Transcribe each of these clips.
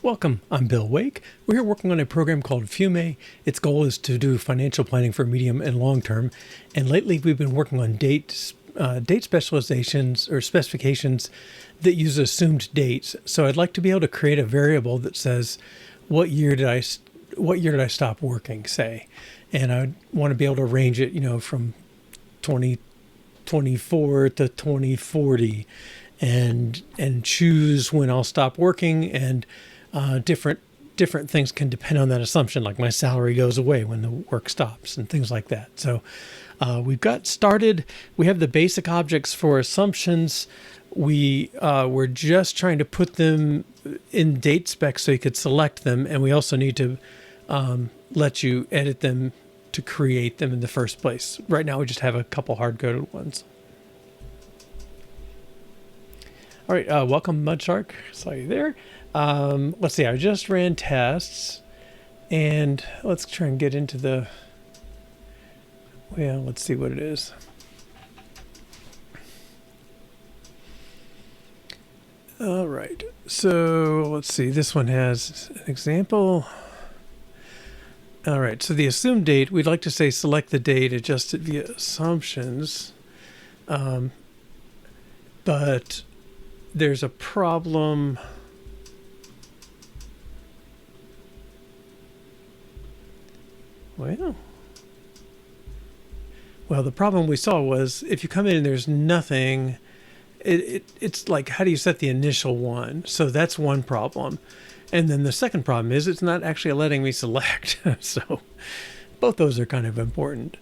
Welcome, I'm Bill Wake. We're here working on a program called Fiume. Its goal is to do financial planning for medium and long term. And lately we've been working on date specializations or specifications that use assumed dates. So I'd like to be able to create a variable that says, what year did I stop working, say? And I want to be able to range it, from 2024 to 2040 and choose when I'll stop working, and different things can depend on that assumption, like my salary goes away when the work stops and things like that. So we've got started. We have the basic objects for assumptions. We're just trying to put them in DateSpec so you could select them, and we also need to let you edit them to create them in the first place. Right now we just have a couple hard-coded ones. All right, welcome Mudshark. Saw you there. Let's see, I just ran tests, and let's try and get into the, well, let's see what it is. All right, so let's see, this one has an example. All right, so the assumed date, we'd like to say select the date adjusted via assumptions, but there's a problem. Well, the problem we saw was if you come in and there's nothing, it's like, how do you set the initial one? So that's one problem. And then the second problem is it's not actually letting me select. So both those are kind of important.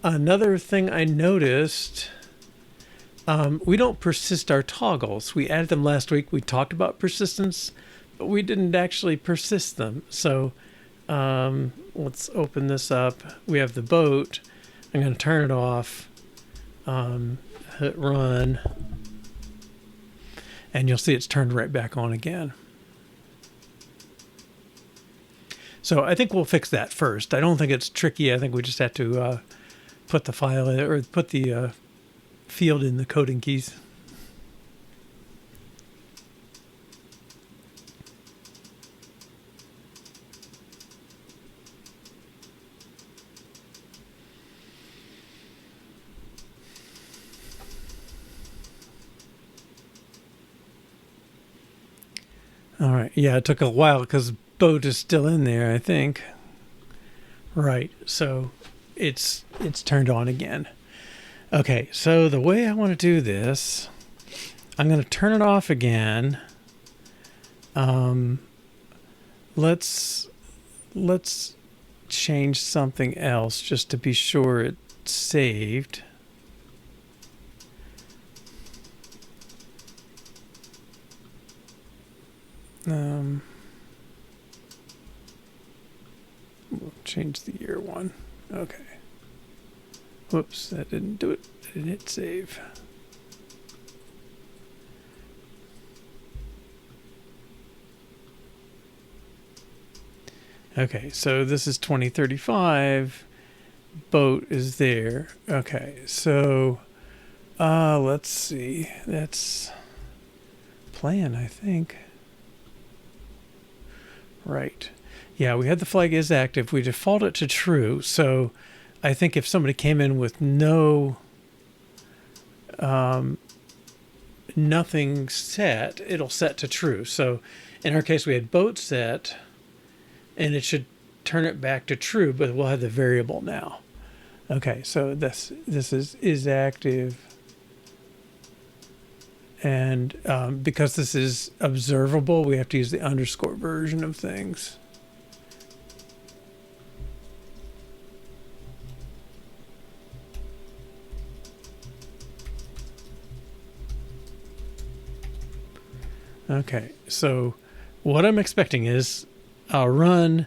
Another thing I noticed, we don't persist our toggles. We added them last week. We talked about persistence, but we didn't actually persist them. So let's open this up. We have the boat. I'm going to turn it off, hit run, and you'll see it's turned right back on again. So I think we'll fix that first. I don't think it's tricky. I think we just have to put the file in, or put the field in the coding keys. All right. Yeah, it took a while because boat is still in there, I think. Right. So it's turned on again. Okay. So the way I want to do this, I'm going to turn it off again. Let's change something else just to be sure it's saved. We'll change the year one. Okay. Whoops, that didn't do it. I didn't hit save. Okay, so this is 2035. Boat is there. Okay, so let's see. That's plan, I think. Right. Yeah, we had the flag isActive. We default it to true. So I think if somebody came in with no nothing set, it'll set to true. So in our case, we had boat set, and it should turn it back to true, but we'll have the variable now. Okay, so this is isActive. And because this is observable, we have to use the underscore version of things. Okay, so what I'm expecting is I'll run,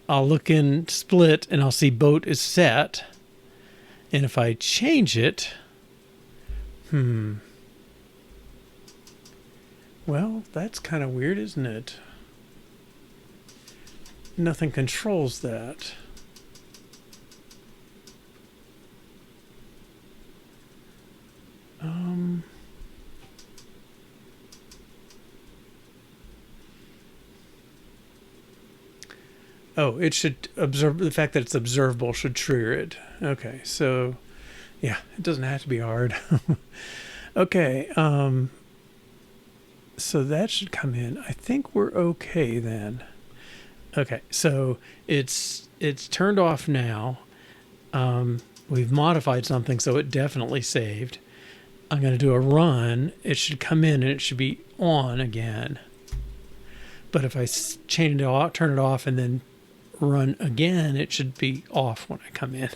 I'll look in split, and I'll see boat is set. And if I change it, well, that's kind of weird, isn't it? Nothing controls that. Oh, it should observe the fact that it's observable should trigger it. Okay, so yeah, it doesn't have to be hard. Okay, so that should come in. I think we're okay then. Okay, so it's turned off now. We've modified something, so it definitely saved. I'm going to do a run. It should come in and it should be on again. But if I change it off, turn it off, and then run again, it should be off when I come in.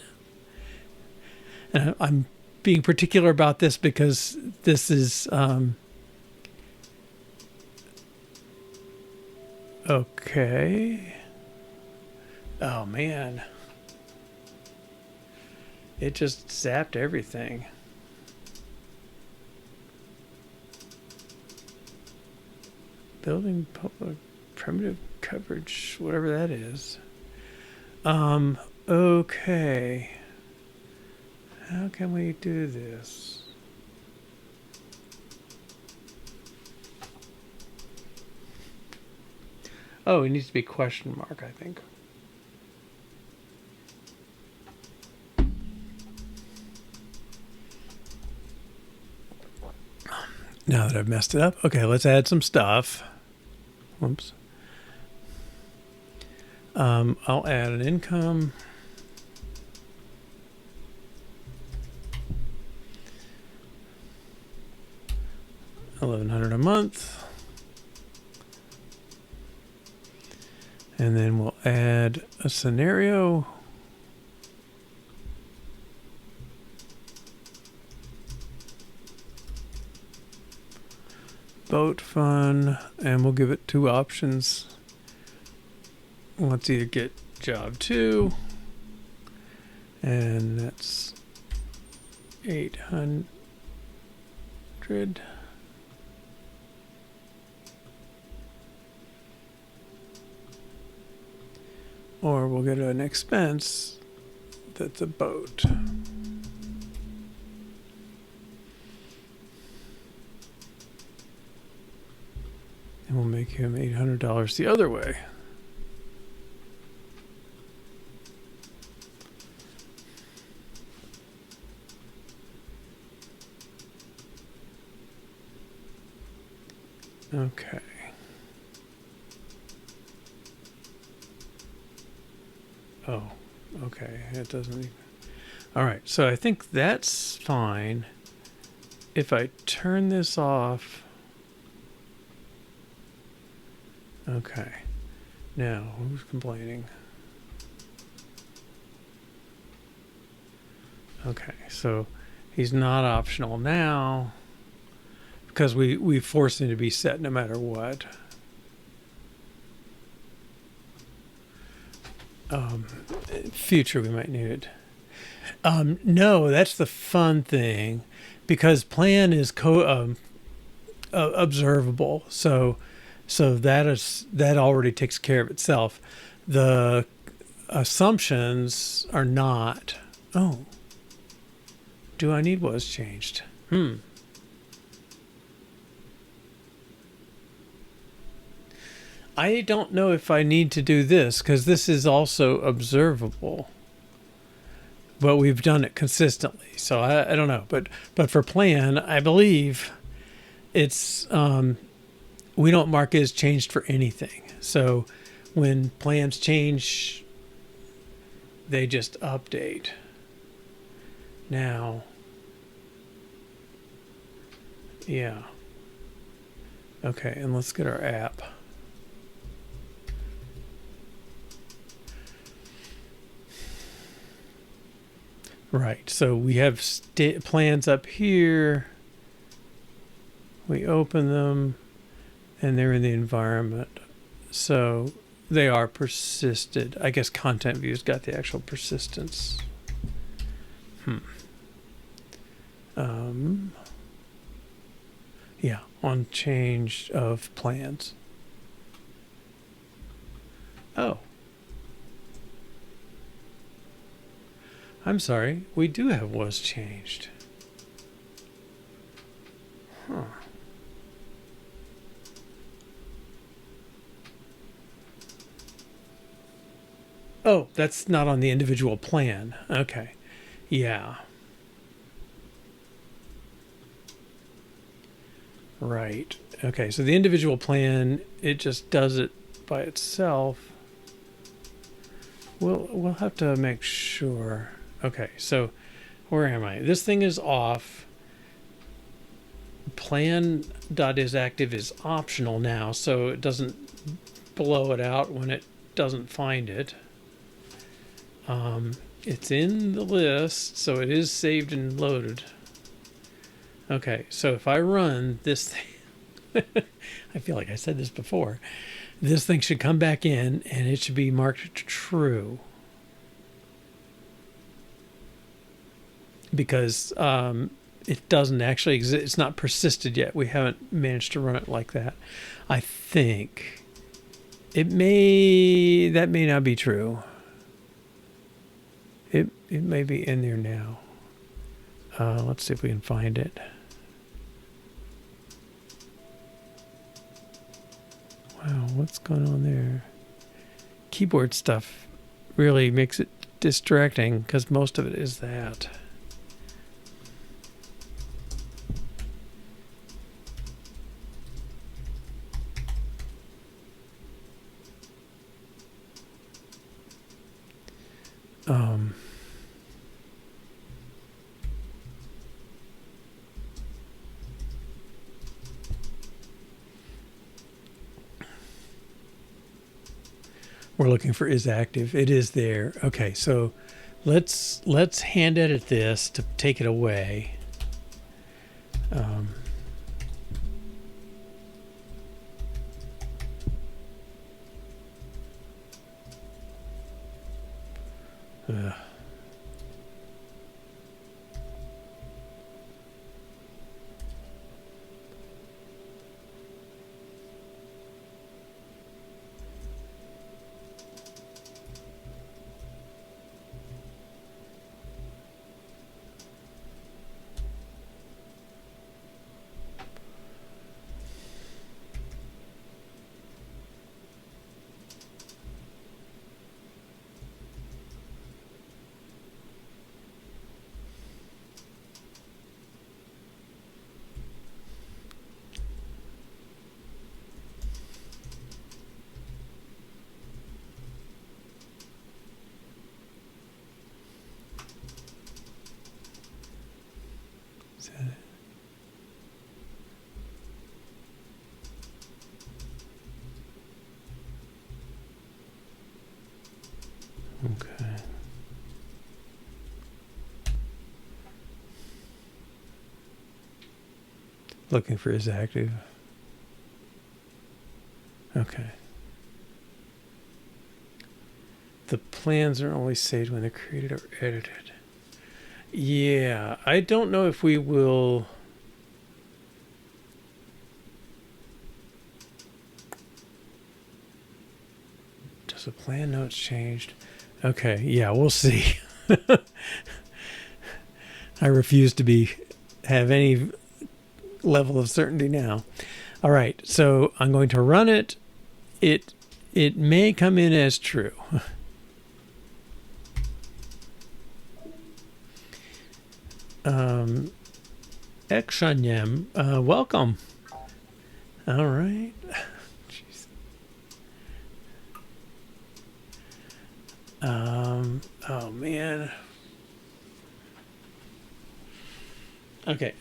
And I'm being particular about this because this is okay. Oh man, it just zapped everything. Building public primitive coverage, whatever that is. Okay. How can we do this? Oh, it needs to be question mark, I think. Now that I've messed it up. Okay, let's add some stuff. Whoops. I'll add an income. $1,100 a month. And then we'll add a scenario. Boat fun, and we'll give it 2 options. Let's either get job 2, and that's 800. Or we'll get an expense that's a boat. And we'll make him $800 the other way. Okay. Oh, okay. It doesn't even... All right. So I think that's fine. If I turn this off... Okay. Now, who's complaining? Okay, so he's not optional now because we forced him to be set no matter what. Future, we might need it. No, that's the fun thing because plan is observable. So that already takes care of itself. The assumptions are not. Oh, do I need was changed? I don't know if I need to do this because this is also observable, but we've done it consistently. So I don't know, but for plan, I believe it's we don't mark as changed for anything. So when plans change, they just update. Now, yeah. Okay, and let's get our app. Right, so we have plans up here. We open them, and they're in the environment. So they are persisted. I guess content view's got the actual persistence. Yeah, on change of plans. Oh. I'm sorry, we do have was changed. Huh. Oh, that's not on the individual plan. Okay. Yeah. Right. Okay, so the individual plan, it just does it by itself. We'll have to make sure. Okay, so where am I? This thing is off. Plan.isActive is optional now, so it doesn't blow it out when it doesn't find it. It's in the list, so it is saved and loaded. Okay, so if I run this thing, I feel like I said this before, this thing should come back in and it should be marked true. Because it doesn't actually exist. It's not persisted yet. We haven't managed to run it like that. I think that may not be true. It may be in there now. Let's see if we can find it. Wow, what's going on there? Keyboard stuff really makes it distracting because most of it is that. We're looking for isActive. It is there. Okay, so let's hand edit this to take it away. Okay. Looking for isActive. Okay. The plans are only saved when they're created or edited. Yeah, I don't know if we will. Does the plan know it's changed? Okay, yeah, we'll see. I refuse to have any level of certainty now. All right, so I'm going to run it. It may come in as true. Ekshanyam, welcome. All right. Jeez. Oh man. Okay.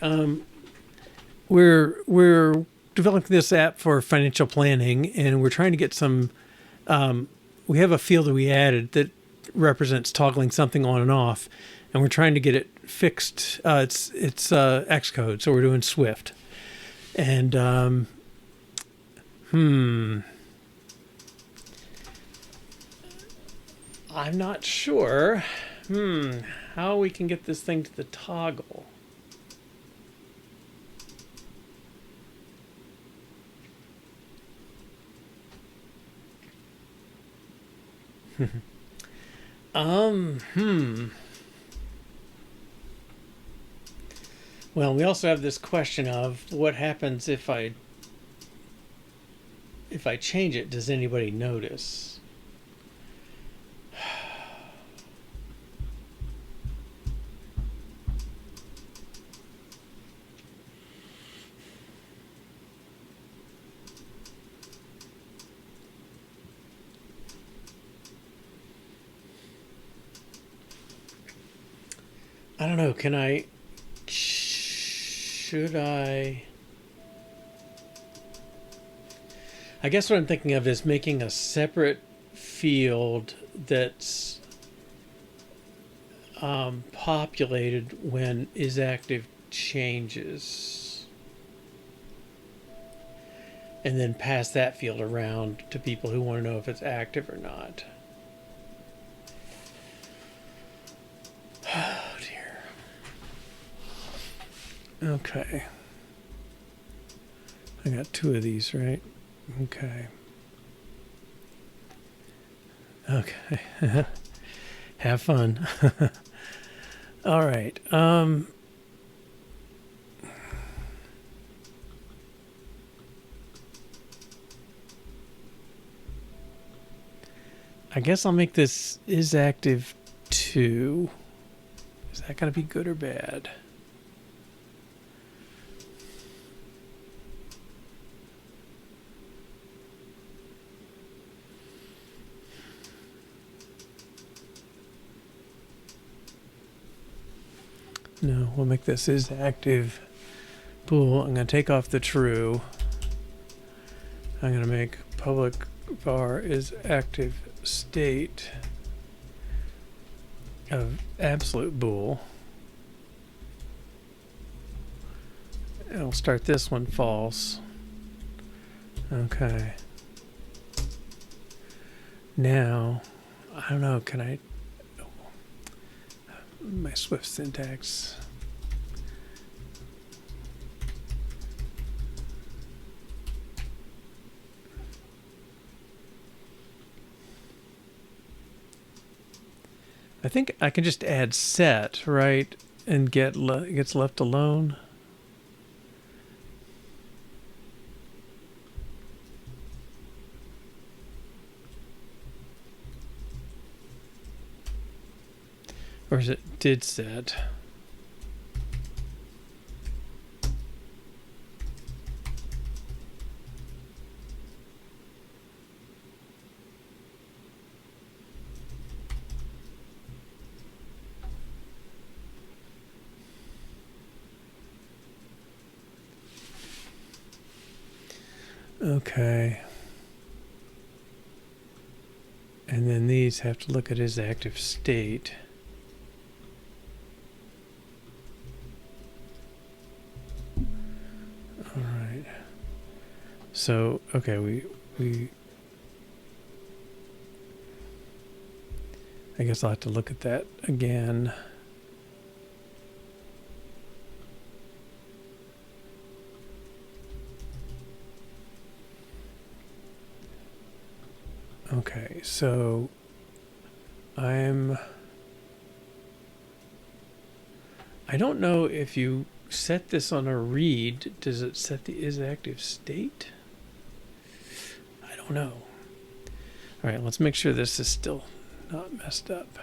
We're developing this app for financial planning, and we're trying to get some. We have a field that we added that represents toggling something on and off, and we're trying to get it fixed. It's Xcode, so we're doing Swift, and I'm not sure how we can get this thing to the toggle. Well, we also have this question of what happens if I change it. Does anybody notice? I don't know. Should I guess what I'm thinking of is making a separate field that's populated when isActive changes, and then pass that field around to people who want to know if it's active or not. Oh dear. Okay. I got 2 of these, right? Okay. Okay. Have fun. All right. I guess I'll make this isActive 2. Is that going to be good or bad? No, we'll make this isActive bool. I'm going to take off the true. I'm going to make public var isActive state of absolute bool. And we'll start this one false. Okay. Now, I don't know, can I... my Swift syntax. I think I can just add set, right, and gets left alone. Or is it did set? Okay. And then these have to look at his active state. All right. So, okay, we I guess I'll have to look at that again. Okay, so I don't know if you set this on a read, does it set the isActive state? I don't know. All right, let's make sure this is still not messed up.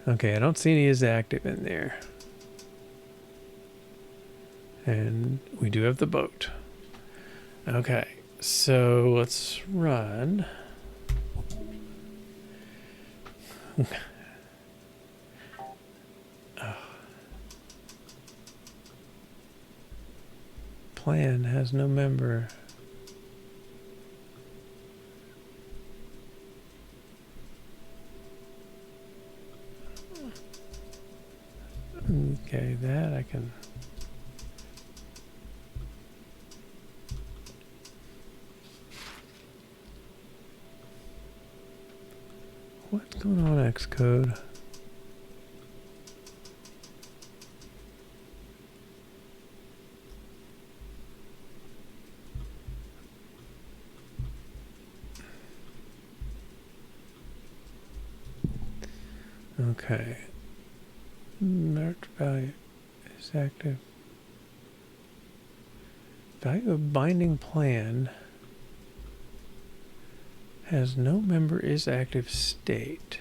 Okay, I don't see any isActive in there. And we do have the boat. Okay. So let's run. Plan has no member. Okay, that I can. What's going on, Xcode? Okay. Marked value is active. Value of binding plan has no member is active state.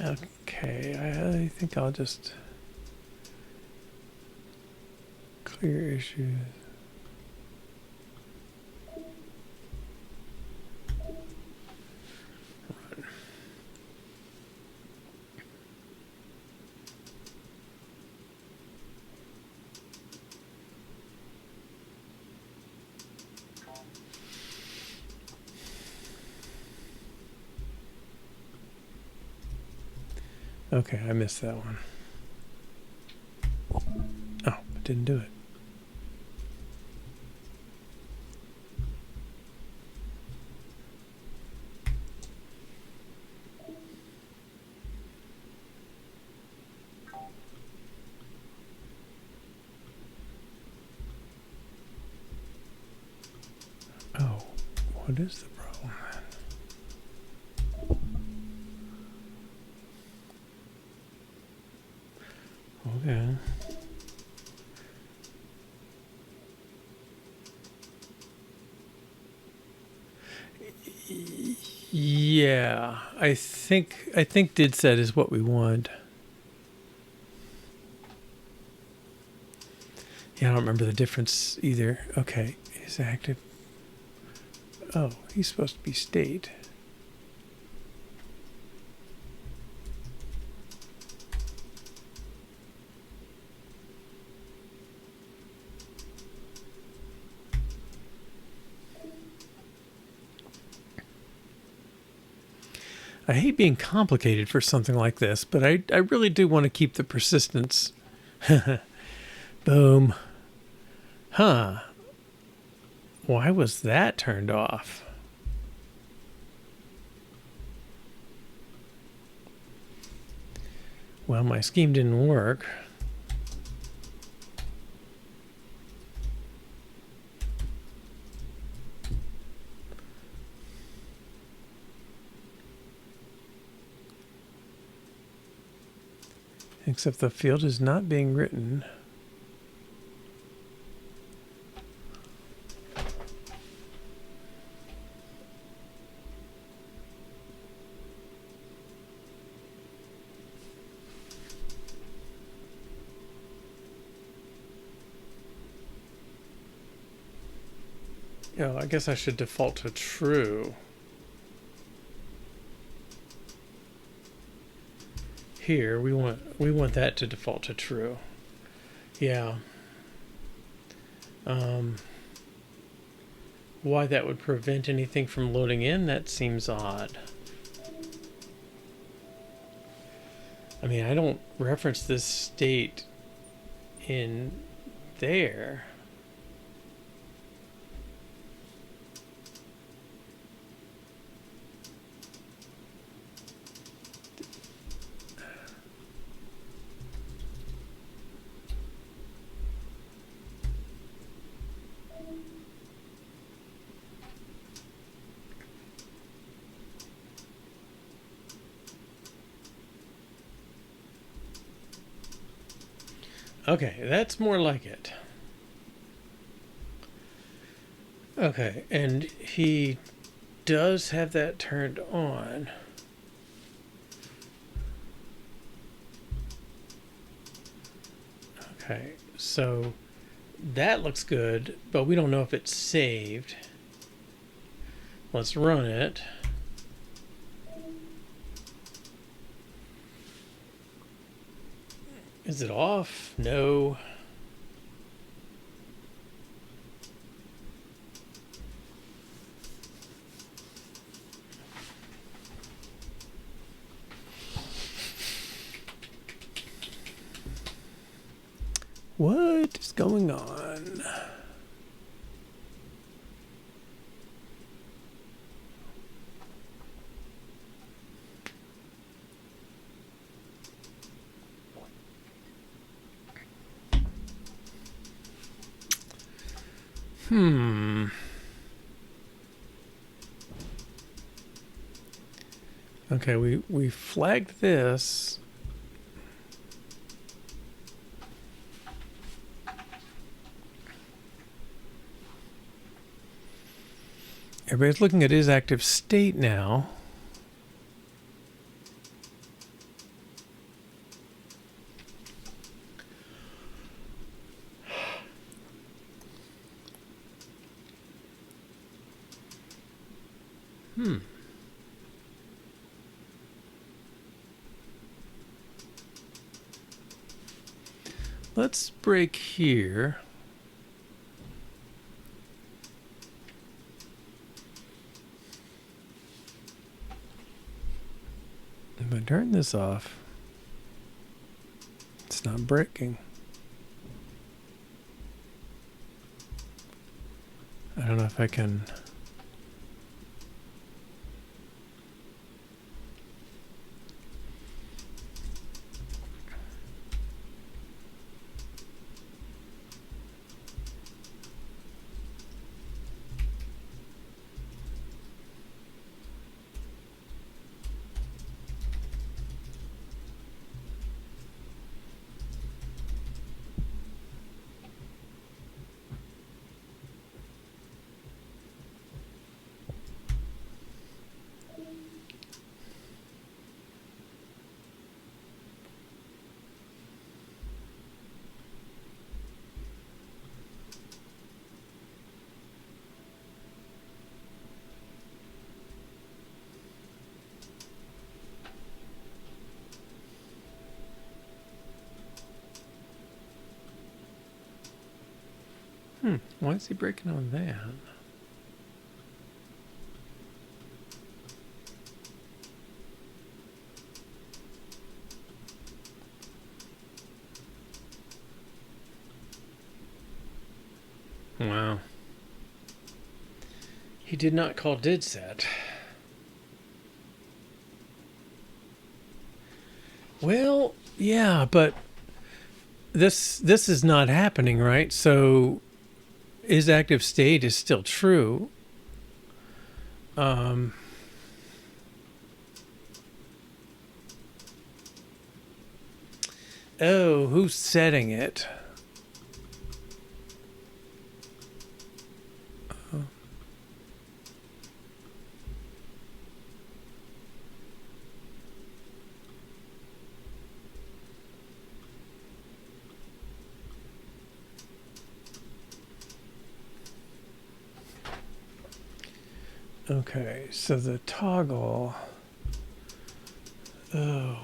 Okay, I think I'll just clear issues. Okay, I missed that one. Oh, it didn't do it. Oh, what is the problem then? Okay. Yeah, I think did set is what we want. Yeah, I don't remember the difference either. Okay, isActive. Oh, he's supposed to be state. I hate being complicated for something like this, but I really do want to keep the persistence. Boom. Huh. Why was that turned off? Well, my scheme didn't work. Except the field is not being written. Oh, I guess I should default to true. Here we want that to default to true. Yeah. Why that would prevent anything from loading in, that seems odd. I mean, I don't reference this state in there. Okay, that's more like it. Okay, and he does have that turned on. Okay, so that looks good, but we don't know if it's saved. Let's run it. Is it off? No. What is going on? Okay, we flagged this. Everybody's looking at isActive state now. Let's break here. If I turn this off. It's not breaking. I don't know if I can. Why is he breaking on that? Wow. He did not call did set. Well, yeah, but this is not happening, right? So isActive state is still true. Oh, who's setting it? Okay, so the toggle. Oh.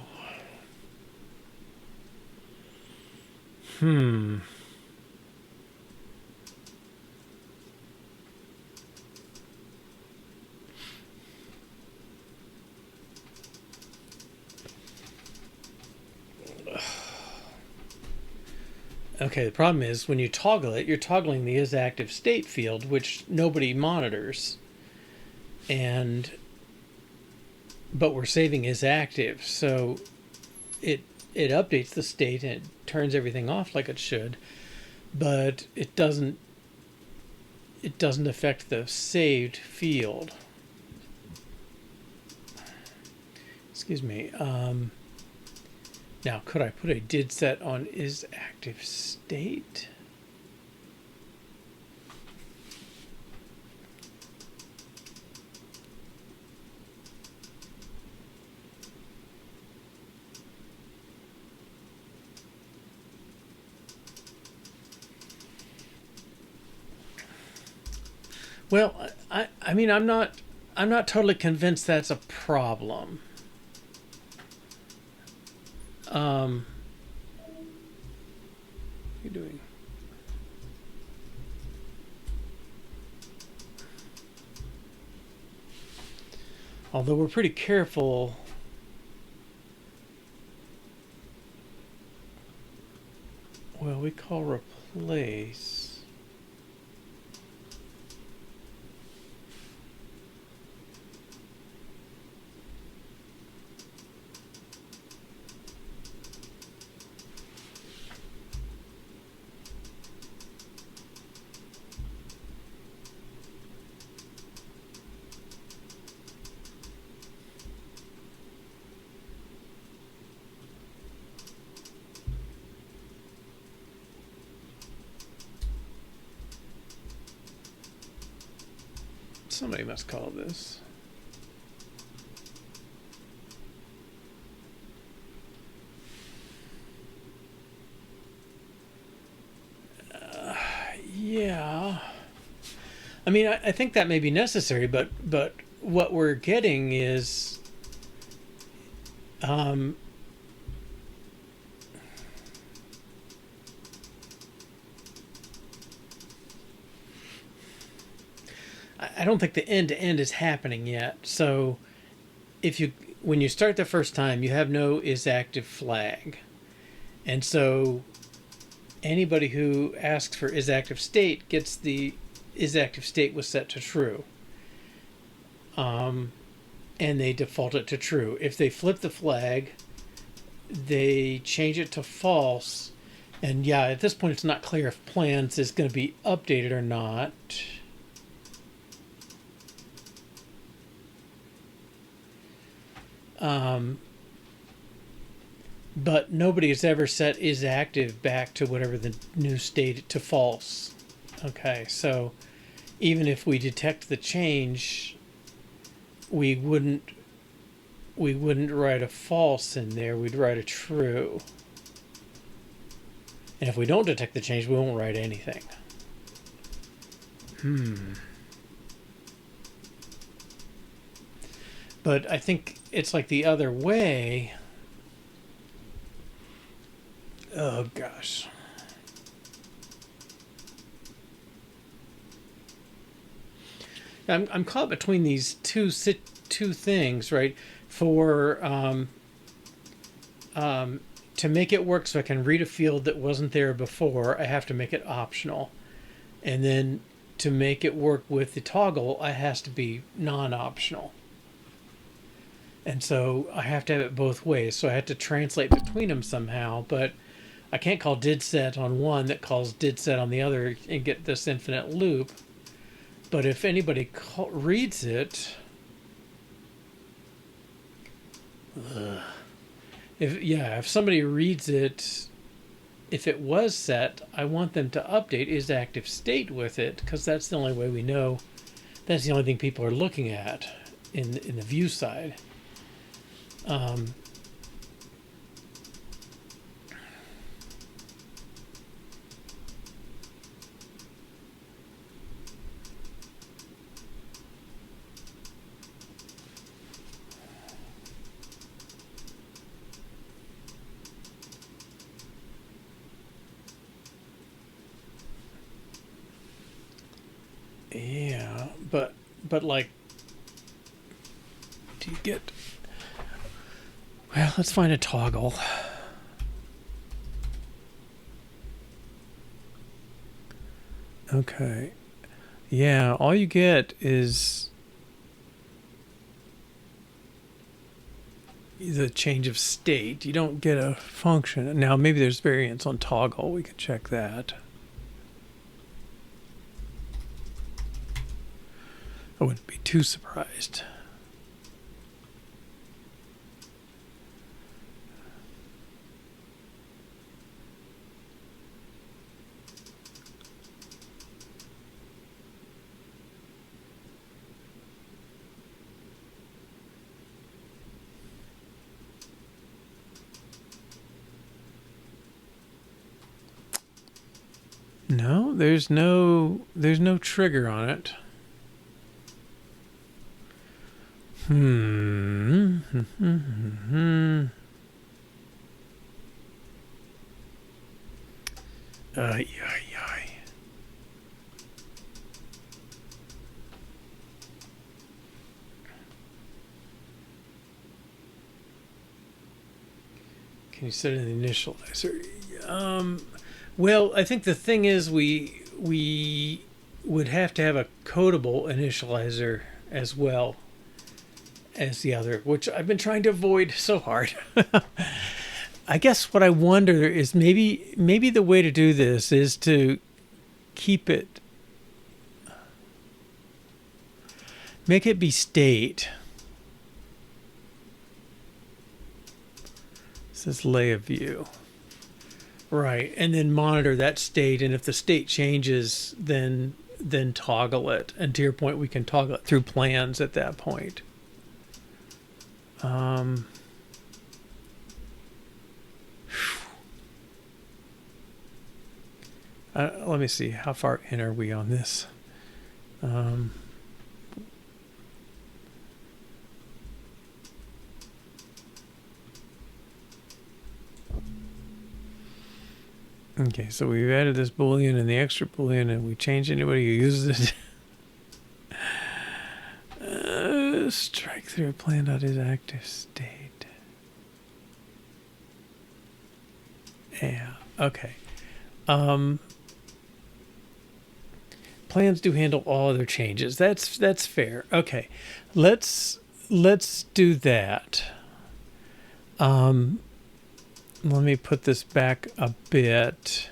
Okay, the problem is when you toggle it, you're toggling the isActive state field, which nobody monitors. But we're saving isActive, so it updates the state and it turns everything off like it should, but it doesn't affect the saved field. Excuse me. Now, could I put a did set on isActive state? Well, I mean, I'm not totally convinced that's a problem. What are you doing? Although we're pretty careful. Well, we call replace. Somebody must call this. Yeah. I mean, I think that may be necessary, but what we're getting is I don't think the end-to-end is happening yet. So when you start the first time, you have no isActive flag. And so anybody who asks for isActive gets the isActive was set to true. And they default it to true. If they flip the flag, they change it to false. And yeah, at this point, it's not clear if plans is going to be updated or not. But nobody has ever set isActive back to whatever the new state to false. Okay, so even if we detect the change, we wouldn't write a false in there. We'd write a true. And if we don't detect the change, we won't write anything. But I think it's like the other way. Oh, gosh. I'm caught between these two things, right? For to make it work so I can read a field that wasn't there before, I have to make it optional. And then to make it work with the toggle, it has to be non-optional. And so I have to have it both ways. So I have to translate between them somehow, but I can't call didSet on one that calls didSet on the other and get this infinite loop. But if anybody reads it, if somebody reads it, if it was set, I want them to update isActive with it, because that's the only way we know. That's the only thing people are looking at in the view side. Yeah, but like, do you get? Well, let's find a toggle. Okay. Yeah, all you get is the change of state. You don't get a function. Now, maybe there's variance on toggle. We could check that. I wouldn't be too surprised. No, there's no trigger on it. Can you set an initializer? Well, I think the thing is we would have to have a codable initializer as well as the other, which I've been trying to avoid so hard. I guess what I wonder is maybe the way to do this is to make it be state. This is lay of view. Right, and then monitor that state, and if the state changes, then toggle it. And to your point, we can toggle it through plans at that point. Let me see, how far in are we on this? Okay, so we've added this boolean and the extra boolean, and we change anybody who uses it. Strike through plan.isActive state. Yeah. Okay. Plans do handle all other changes. That's fair. Okay. Let's do that. Let me put this back a bit.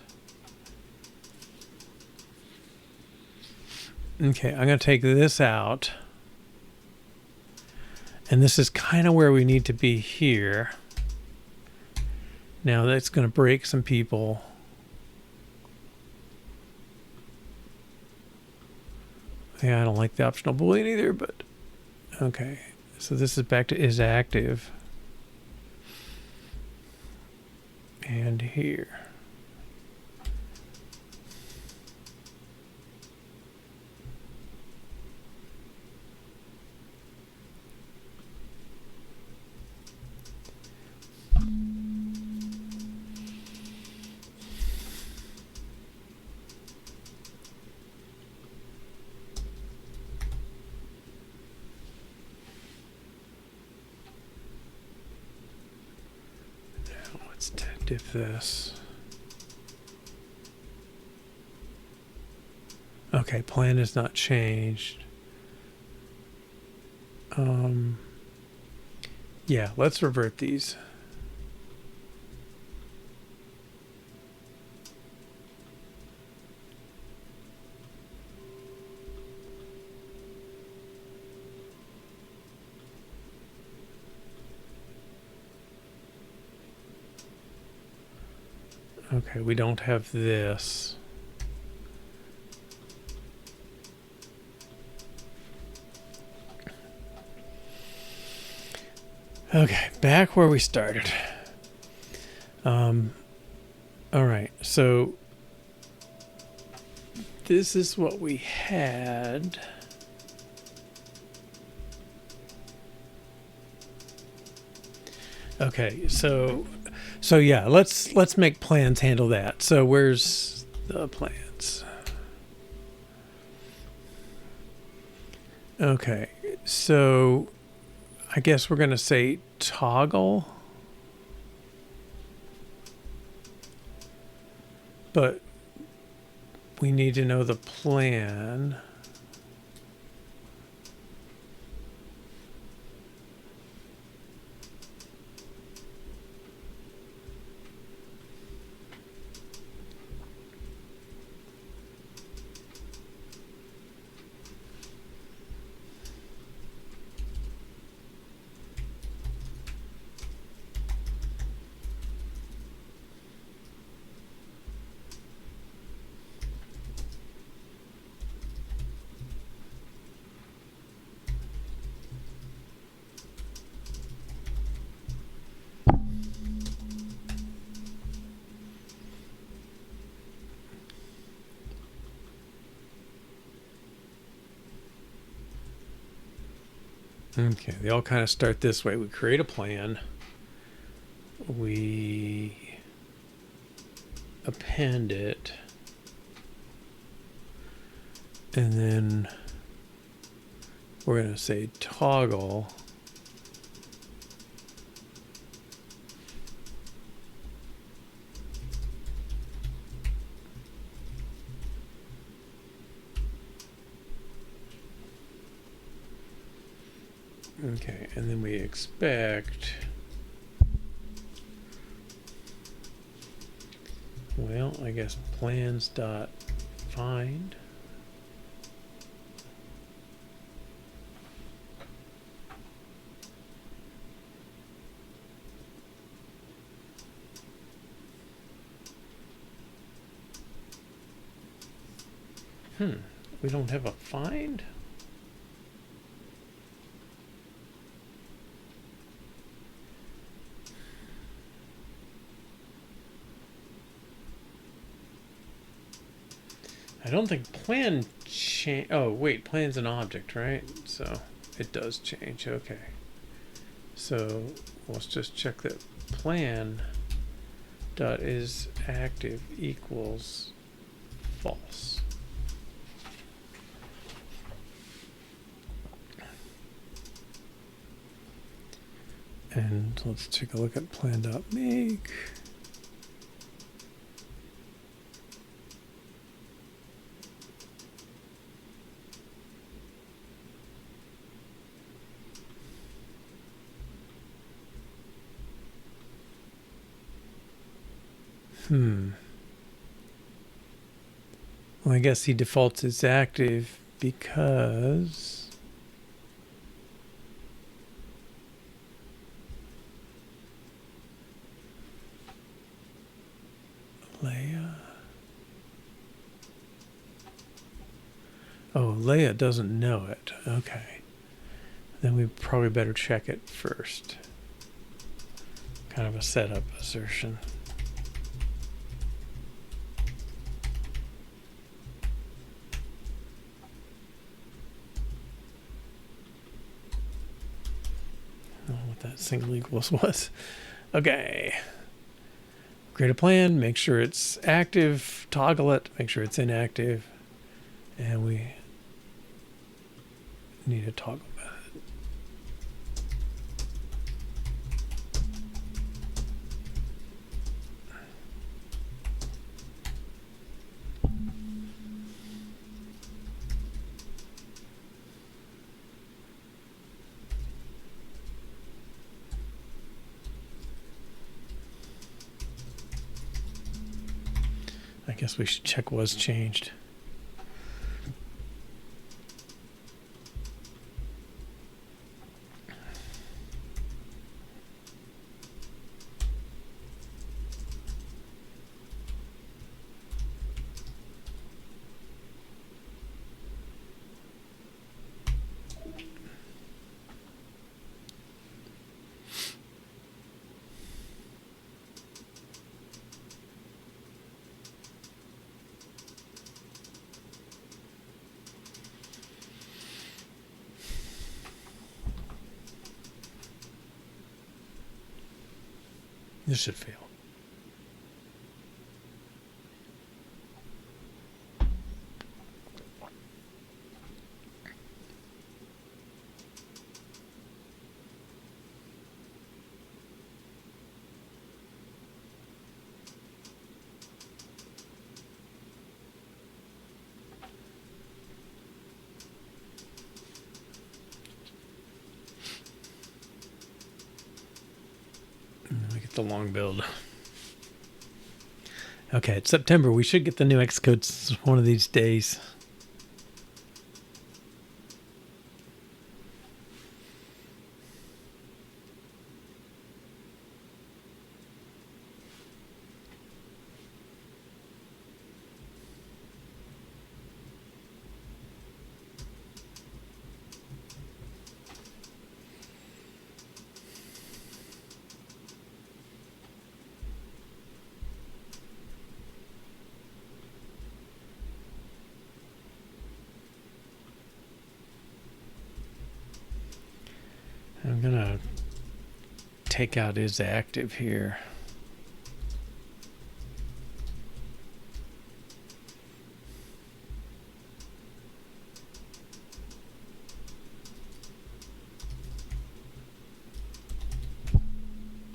Okay, I'm going to take this out. And this is kind of where we need to be here. Now that's going to break some people. Yeah, I don't like the optional boolean either, but okay. So this is back to isActive. And here. Let's diff this. Okay, plan has not changed. Yeah, let's revert these. Okay, we don't have this. Okay, back where we started. All right, so this is what we had. Okay, so yeah, let's make plans handle that. So where's the plans? Okay, so I guess we're going to say toggle, but we need to know the plan. Okay, they all kind of start this way. We create a plan. We append it. And then we're going to say toggle. Okay, and then we expect, well, I guess plans dot find. We don't have a find? I don't think plan change. Oh, wait, plan's an object, right? So it does change. Okay. So let's just check that plan dot is active equals false. And let's take a look at plan dot make. Well, I guess he defaults it's active because Leia. Oh, Leia doesn't know it. Okay. Then we probably better check it first. Kind of a setup assertion. I don't know what that single equals was. Okay. Create a plan, make sure it's active, toggle it, make sure it's inactive, and we need a toggle method. I guess we should check was changed. This should fail. The long build. Okay, it's September. We should get the new Xcodes one of these days. I'm gonna take out isActive here.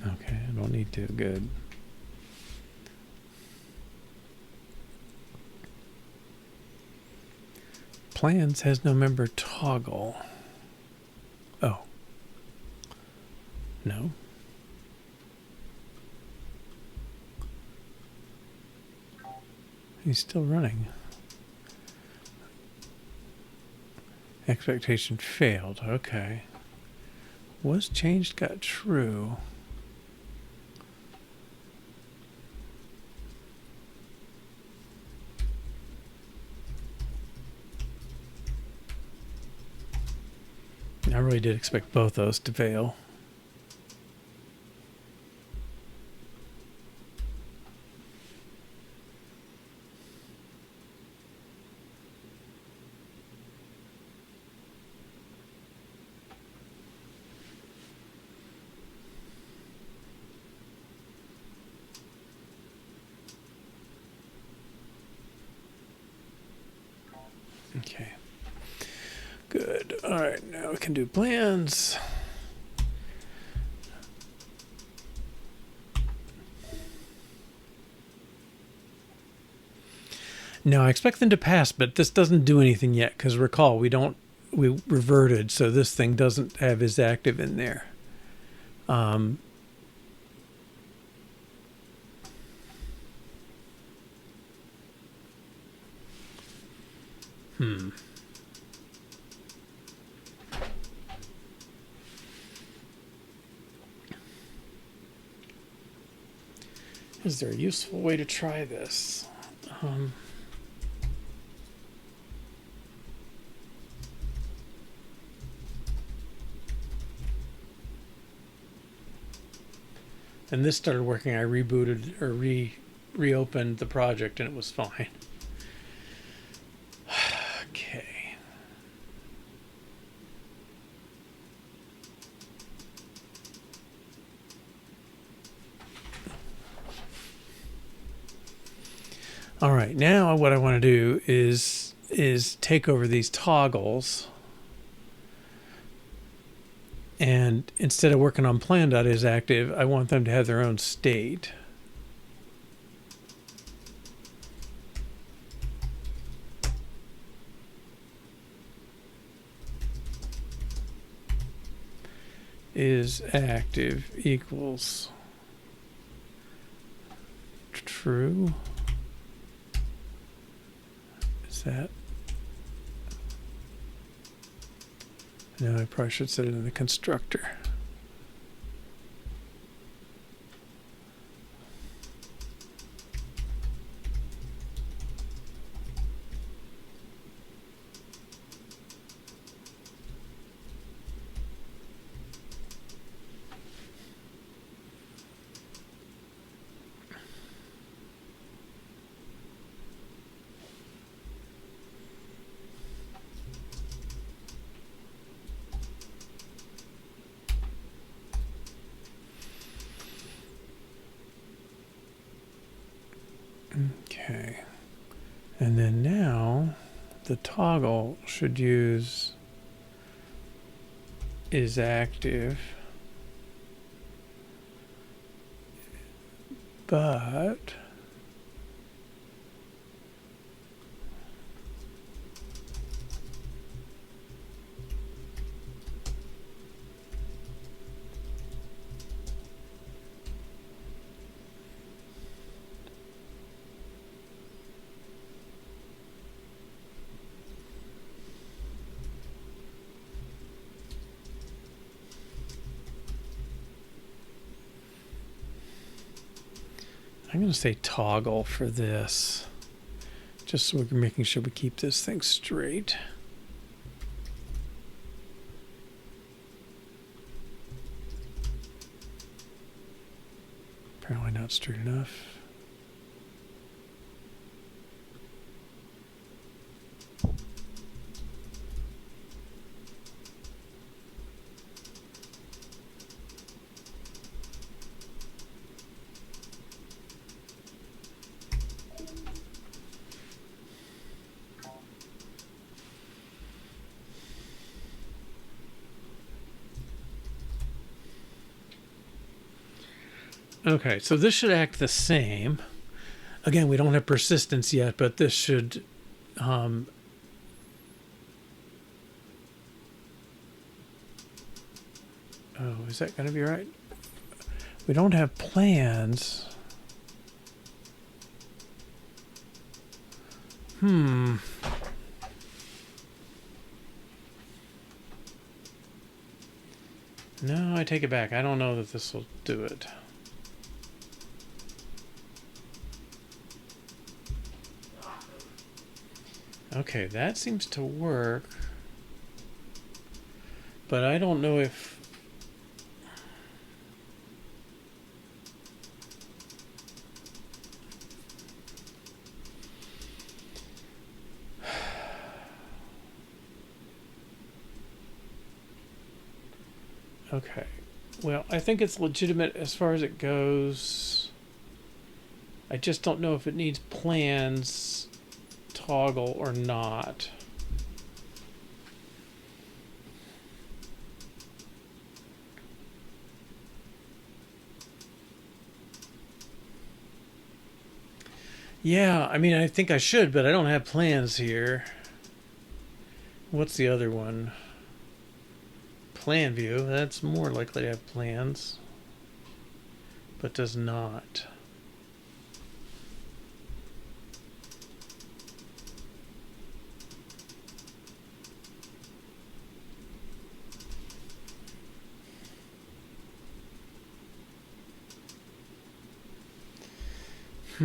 Okay, I don't need to. Good. Plans has no member toggle. Oh. No. He's still running. Expectation failed. Okay. Was changed got true. I really did expect both those to fail. Okay. Good. All right, now we can do plans. Now I expect them to pass, but this doesn't do anything yet because recall we reverted, so this thing doesn't have isActive in there. Is there a useful way to try this? And this started working. I rebooted or reopened the project and it was fine. Okay. All right, now what I want to do is take over these toggles, and instead of working on plan.isActive, I want them to have their own state. isActive equals true. Is that? No, I probably should set it in the constructor. Okay, and then now the toggle should use isActive, but I'm going to say toggle for this, just so we're making sure we keep this thing straight. Apparently not straight enough. Okay, so this should act the same. Again, we don't have persistence yet, but this should oh, is that going to be right? We don't have plans. No, I take it back. I don't know that this will do it. Okay, that seems to work, but I don't know if okay, well, I think it's legitimate as far as it goes. I just don't know if it needs plans toggle or not. Yeah, I mean, I think I should, but I don't have plans here. What's the other one? Plan view, that's more likely to have plans, but does not. Oh,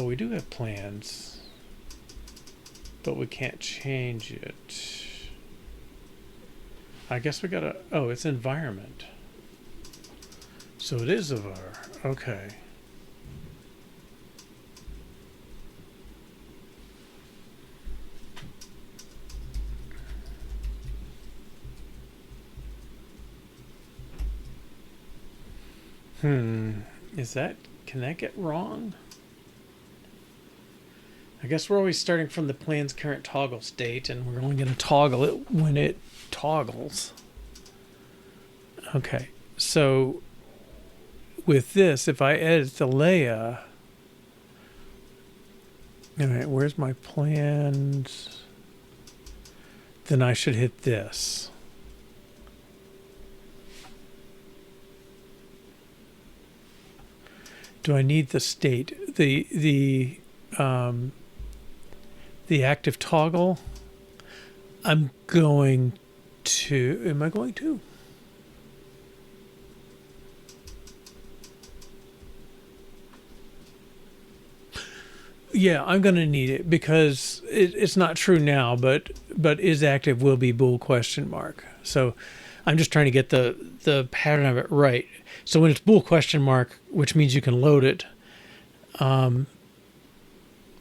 we do have plans, but we can't change it. I guess we gotta, oh, it's environment. So it is a var, okay. Is that, can that get wrong? I guess we're always starting from the plan's current toggle state, and we're only going to toggle it when it toggles. Okay, so with this, if I edit the layer, all right, where's my plans? Then I should hit this. Do I need the state, the active toggle? I'm going to, am I going to? Yeah, I'm going to need it because it's not true now, but isActive will be bool question mark. So I'm just trying to get the pattern of it right. So when it's bool question mark, which means you can load it,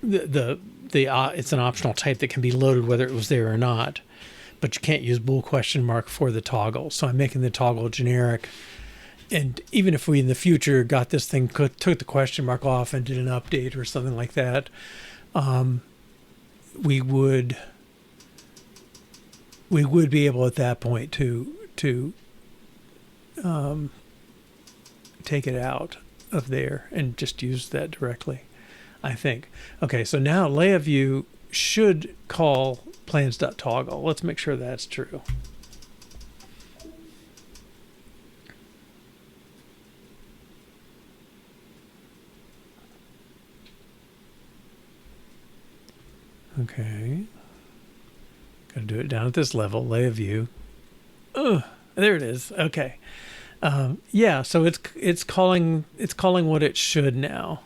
it's an optional type that can be loaded whether it was there or not, but you can't use bool question mark for the toggle. So I'm making the toggle generic. And even if we in the future got this thing, took the question mark off and did an update or something like that, we would be able at that point to take it out of there and just use that directly, I think. Okay, so now layer view should call plans.toggle. Let's make sure that's true. Okay, gotta do it down at this level, layer view. There it is. Okay. Yeah, so it's calling what it should now.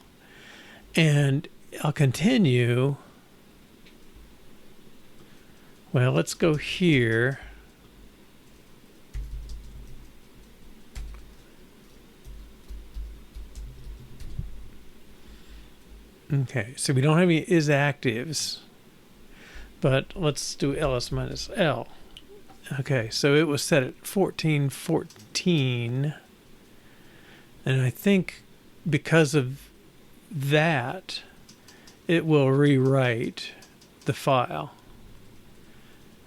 And I'll continue. Well, let's go here. Okay, so we don't have any isActives, but let's do ls minus l. Okay, so it was set at 1414, and I think because of that, it will rewrite the file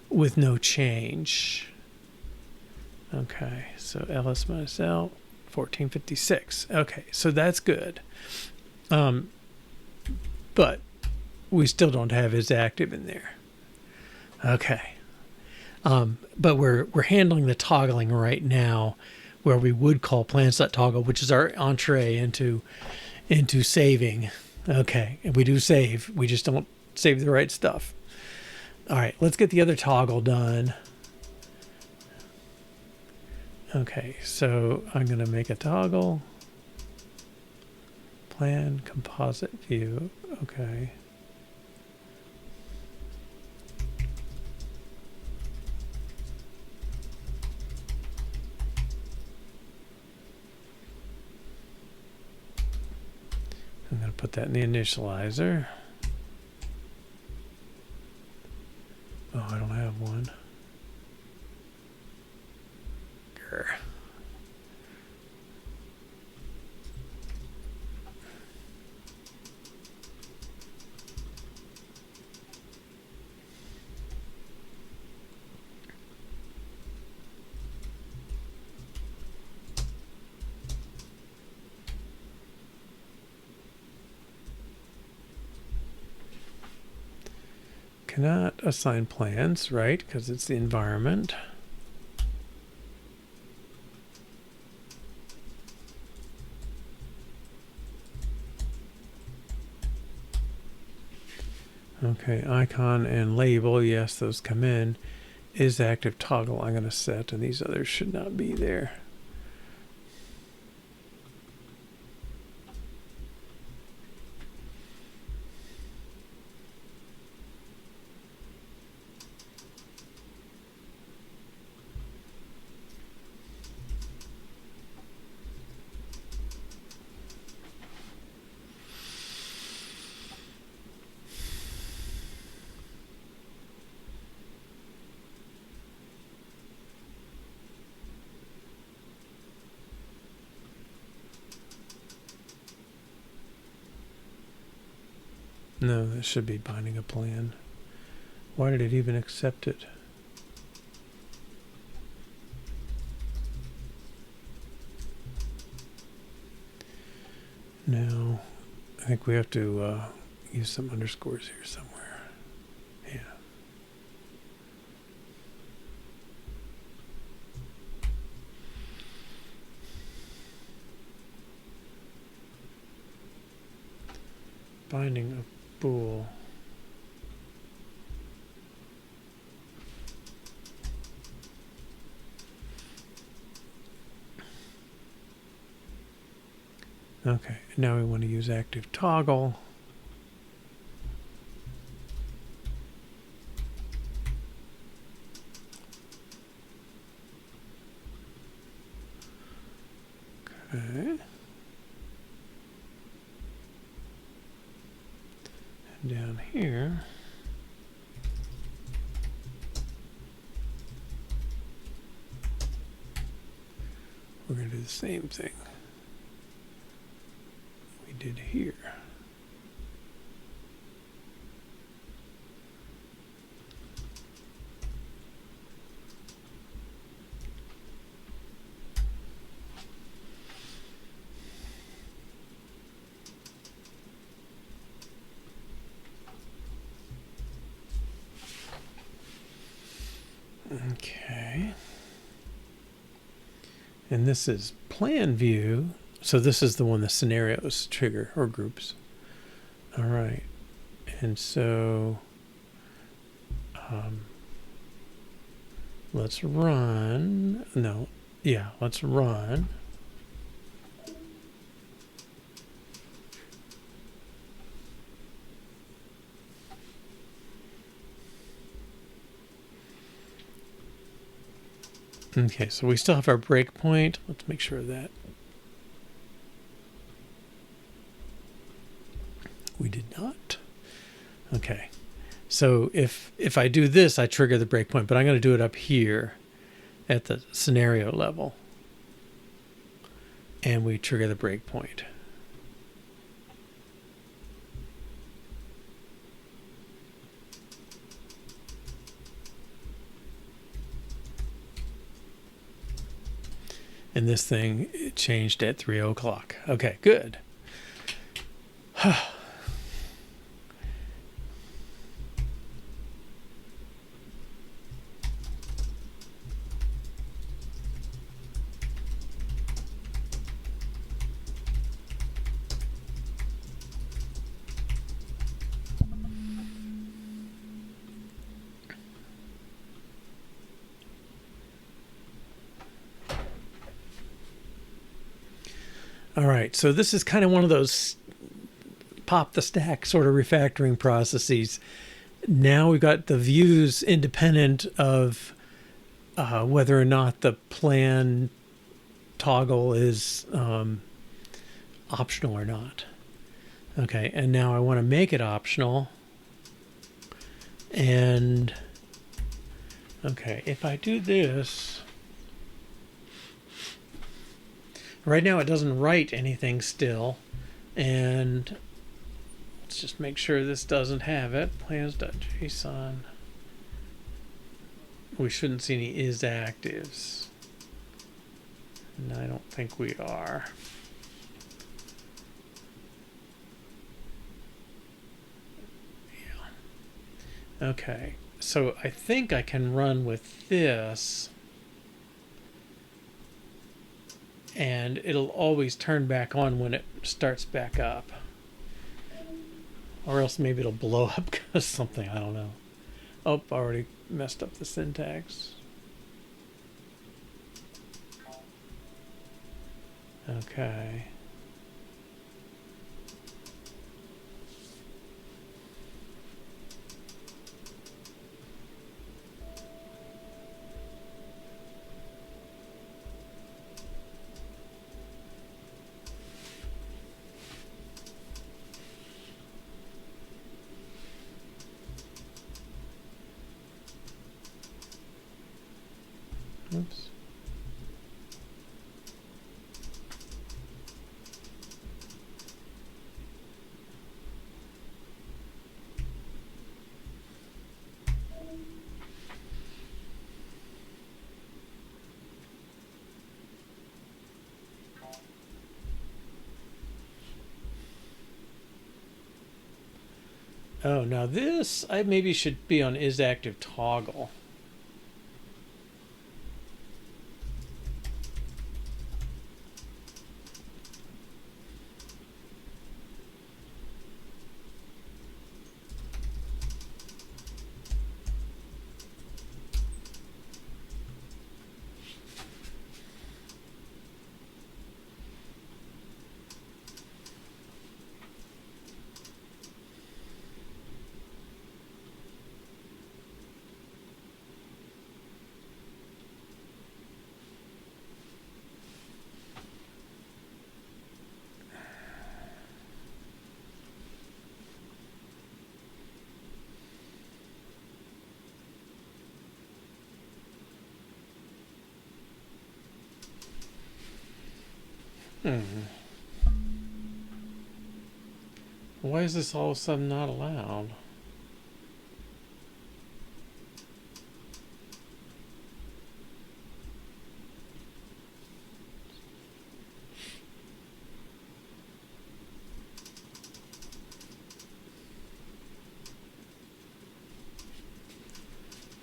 with no change. Okay, so ls minus l, 1456. Okay, so that's good. But we still don't have isActive in there. Okay. But we're handling the toggling right now, where we would call plans.toggle, which is our entree into saving. Okay, and we do save. We just don't save the right stuff. All right, let's get the other toggle done. Okay, so I'm going to make a toggle. Plan composite view. Okay. I'm going to put that in the initializer. Oh, I don't have one. Grr. Cannot assign plans, right? Because it's the environment. Okay, icon and label, yes, those come in. isActive toggle I'm going to set, and these others should not be there. No, that should be binding a plan. Why did it even accept it? Now, I think we have to use some underscores here somewhere. Yeah. Binding a bool. Okay, now we want to use active toggle. Okay. And down here, we're going to do the same thing we did here. Okay. And this is plan view. So this is the one the scenarios trigger or groups. All right. And so let's run. No. Yeah, let's run. Okay, so we still have our breakpoint. Let's make sure of that. We did not. Okay, so if I do this, I trigger the breakpoint, but I'm going to do it up here at the scenario level. And we trigger the breakpoint. And this thing changed at 3 o'clock. Okay, good. All right, so this is kind of one of those pop the stack sort of refactoring processes. Now we've got the views independent of whether or not the plan toggle is optional or not. Okay, and now I want to make it optional. And okay, if I do this, right now it doesn't write anything still, and let's just make sure this doesn't have it. Plans.json. We shouldn't see any isActives. And I don't think we are. Yeah. Okay, so I think I can run with this, and it'll always turn back on when it starts back up. Or else maybe it'll blow up because something, I don't know. Oh, I already messed up the syntax. Okay. Oops. Oh, now this, I maybe should be on isActive toggle. Why is this all of a sudden not allowed?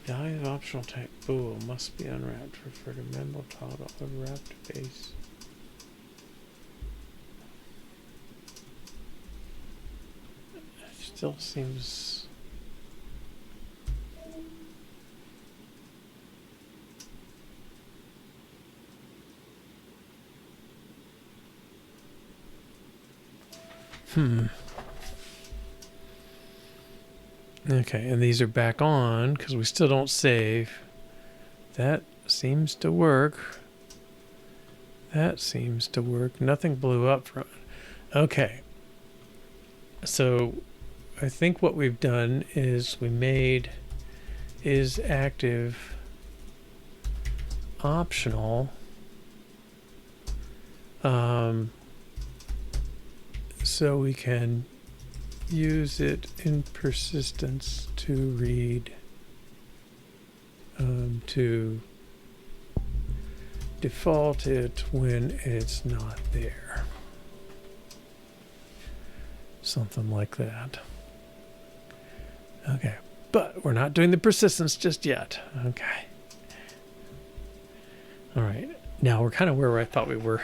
Value of optional type bool must be unwrapped. Refer to memo toggle unwrapped base. Still seems okay, and these are back on because we still don't save. That seems to work. That seems to work. Nothing blew up from it. Okay. So I think what we've done is we made isActive optional. So we can use it in persistence to read, to default it when it's not there. Something like that. Okay, but we're not doing the persistence just yet. Okay. All right, now we're kind of where I thought we were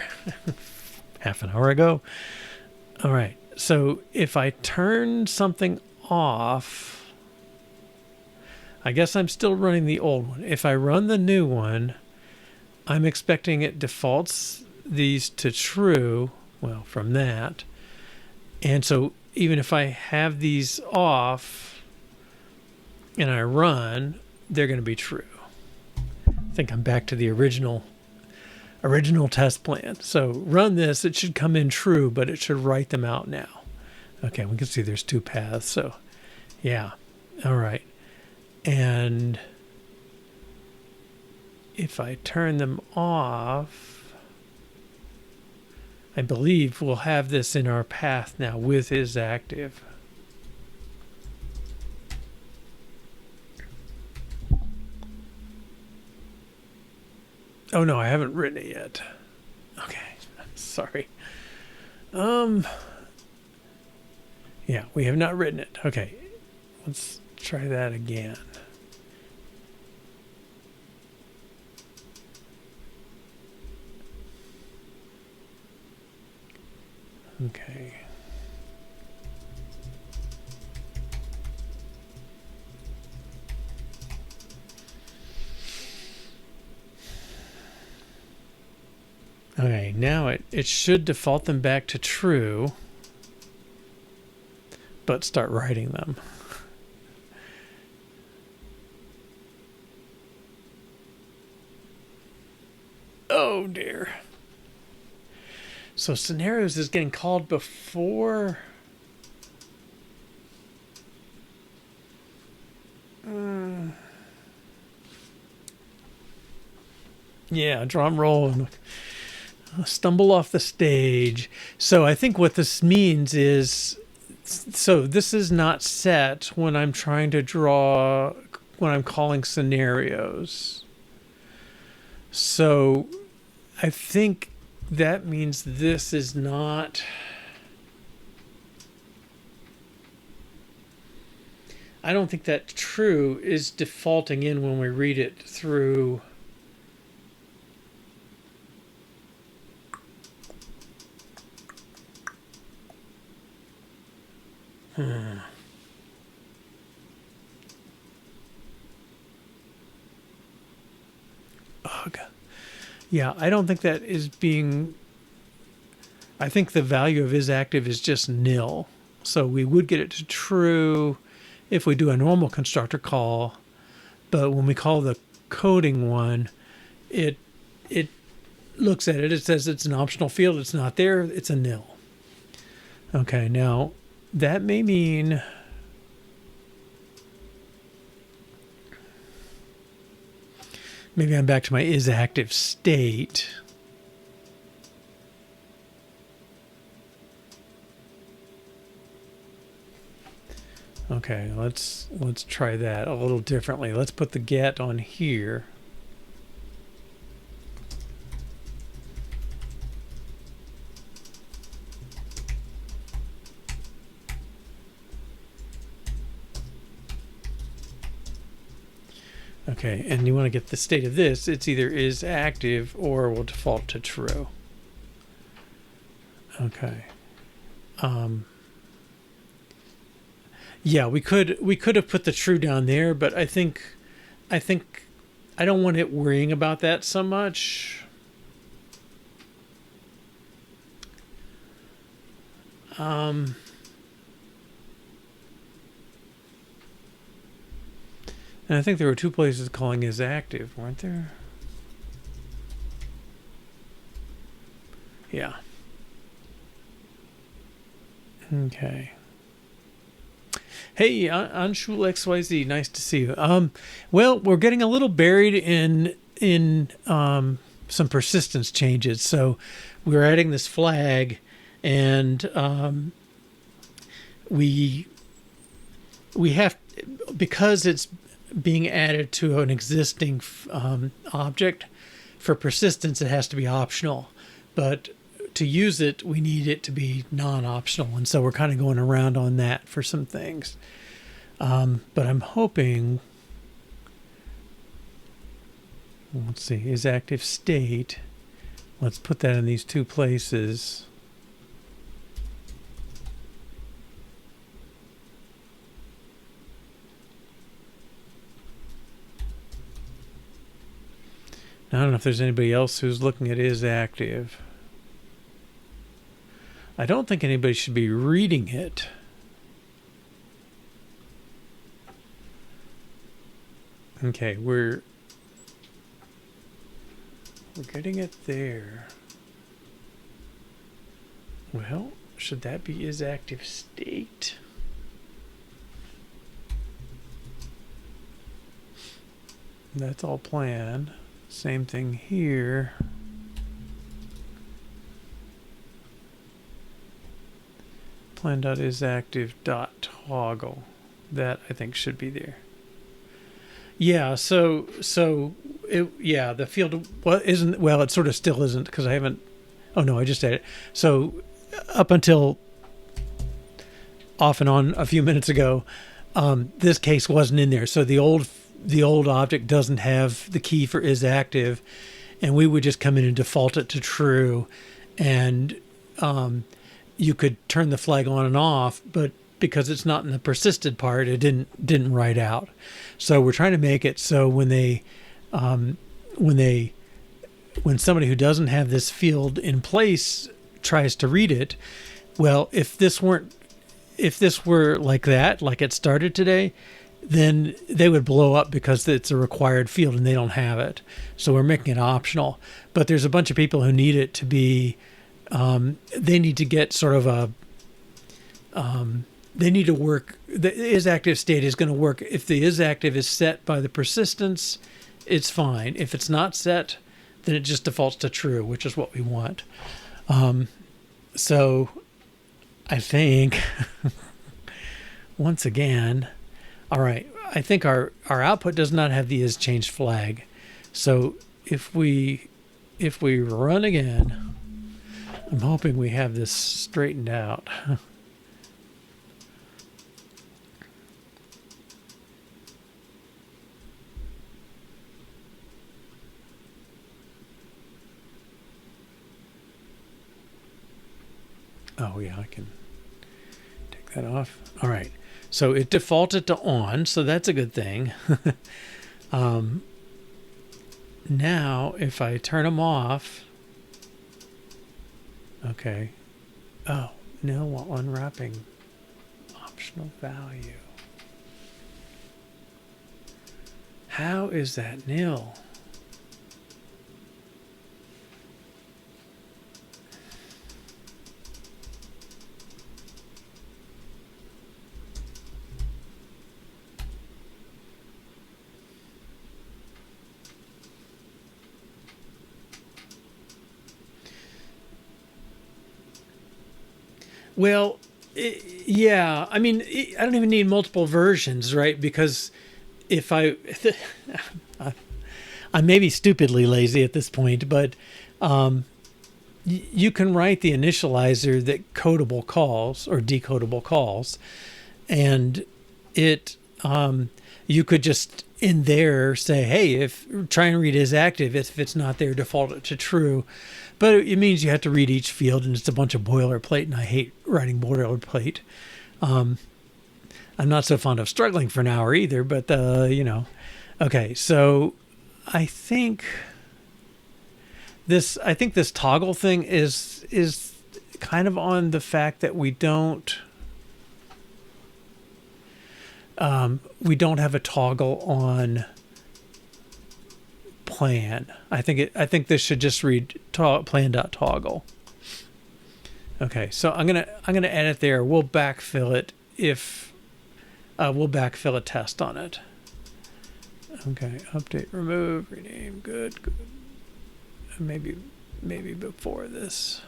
half an hour ago. All right, so if I turn something off, I guess I'm still running the old one. If I run the new one, I'm expecting it defaults these to true, well, from that. And so even if I have these off and I run, they're going to be true. I think I'm back to the original test plan. So run this, it should come in true, but it should write them out now. Okay, we can see there's two paths. So yeah, all right. And if I turn them off, I believe we'll have this in our path now with isActive. Oh no, I haven't written it yet. Okay, sorry. Yeah, we have not written it. Okay, let's try that again. Okay. Okay, now it should default them back to true, but start writing them. Oh dear. So scenarios is getting called before. Yeah, drum roll and stumble off the stage. So I think what this means is, so this is not set when I'm trying to draw, when I'm calling scenarios. So I think that means this is not. I don't think that true is defaulting in when we read it through. Ugh. Yeah, I don't think that is being. I think the value of isActive is just nil. So we would get it to true if we do a normal constructor call, but when we call the coding one, it looks at it, it says it's an optional field, it's not there, it's a nil. Okay, now that may mean maybe I'm back to my isActive state. Okay, let's try that a little differently. Let's put the get on here. Okay, and you want to get the state of this, it's either isActive or will default to true. Okay. Yeah, we could have put the true down there, but I think I don't want it worrying about that so much. And I think there were two places calling isActive, weren't there? Yeah. Okay. Hey, Anshul XYZ, nice to see you. Well, we're getting a little buried in some persistence changes. So we're adding this flag, and we have, because it's being added to an existing object, for persistence it has to be optional, but to use it, we need it to be non-optional, and so we're kind of going around on that for some things. But I'm hoping, let's see, isActive state. Let's put that in these two places. Now, I don't know if there's anybody else who's looking at isActive. I don't think anybody should be reading it. Okay, we're getting it there. Well, should that be isActive state? That's all planned. Same thing here. Plan.isActive.toggle. That I think should be there. Yeah, so it, yeah, the field, well, isn't, well, it sort of still isn't, because I haven't, oh no, I just added it. So up until off and on a few minutes ago, this case wasn't in there. So the old object doesn't have the key for isActive, and we would just come in and default it to true, and you could turn the flag on and off, but because it's not in the persisted part, it didn't write out. So we're trying to make it so when they when somebody who doesn't have this field in place tries to read it, well, if this were like that, like it started today, then they would blow up because it's a required field and they don't have it. So we're making it optional. But there's a bunch of people who need it to be, they need to get sort of a, they need to work, the isActive state is going to work. If the isActive is set by the persistence, it's fine. If it's not set, then it just defaults to true, which is what we want. So I think, once again, all right, I think our output does not have the isChanged flag. So if we run again, I'm hoping we have this straightened out. Oh yeah, I can take that off. All right. So it defaulted to on, so that's a good thing. Now, if I turn them off, okay. Oh, no, while unwrapping optional value. How is that nil? Well, yeah, I mean, I don't even need multiple versions, right? Because if I may be stupidly lazy at this point, but you can write the initializer that codable calls or decodable calls, and it you could just in there say, hey, if try and read isActive, if it's not there, default it to true. But it means you have to read each field, and it's a bunch of boilerplate, and I hate writing boilerplate. I'm not so fond of struggling for an hour either, but, you know. Okay, so I think this toggle thing is kind of on the fact that we don't have a toggle on plan. I think this should just read plan.toggle. Okay, so I'm gonna edit there. We'll backfill it if we'll backfill a test on it. Okay, update, remove, rename. Good. Maybe before this.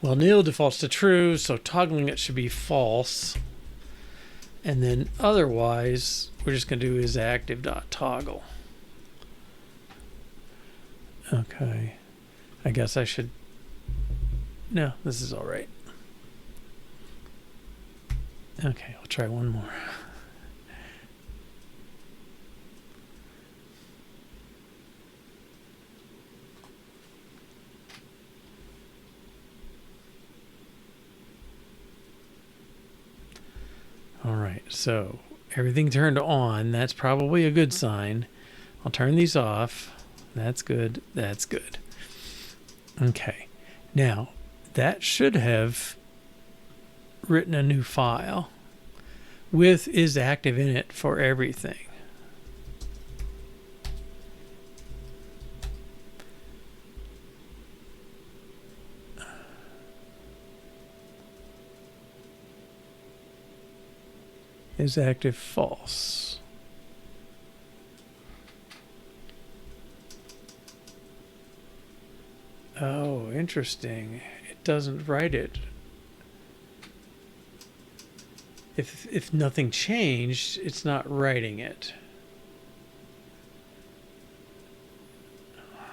Well, nil defaults to true, so toggling it should be false. And then otherwise, we're just going to do isActive.toggle. Okay. I guess I should... No, this is all right. Okay, I'll try one more. All right, so everything turned on. That's probably a good sign. I'll turn these off. That's good. That's good. Okay. Now, that should have written a new file with isActive in it for everything. isActive false. Oh, interesting. It doesn't write it. If nothing changed, it's not writing it.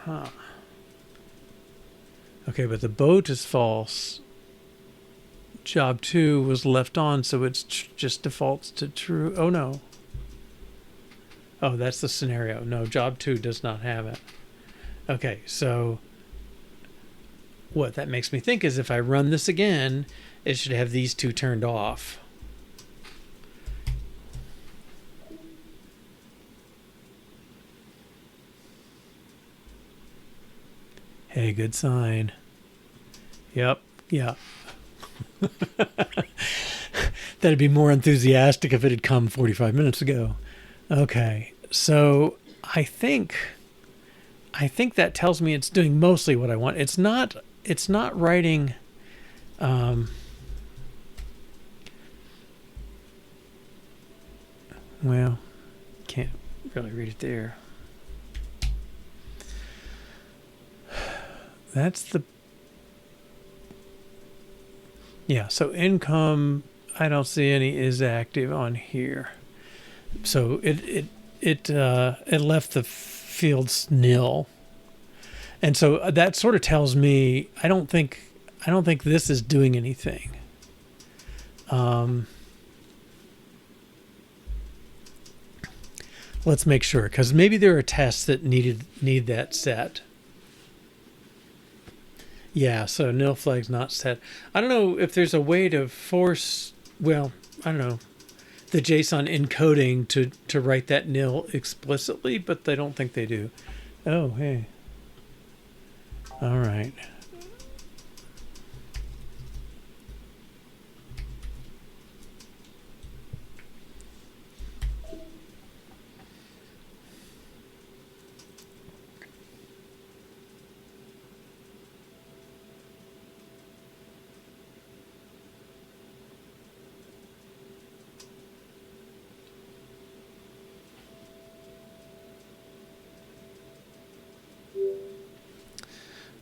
Huh. Okay, but the boat is false. Job 2 was left on, so it's just defaults to true. Oh, no. Oh, that's the scenario. No, job 2 does not have it. Okay, so what that makes me think is if I run this again, it should have these two turned off. Hey, good sign. Yep, yeah. That'd be more enthusiastic if it had come 45 minutes ago. Okay, so I think that tells me it's doing mostly what I want. It's not writing well, can't really read it there. That's the so income, I don't see any isActive on here. So it left the fields nil. And so that sort of tells me I don't think this is doing anything. Let's make sure, because maybe there are tests that need that set. Yeah, so nil flag's not set. I don't know if there's a way to force, well, I don't know, the JSON encoding to write that nil explicitly, but I don't think they do. Oh, hey. All right.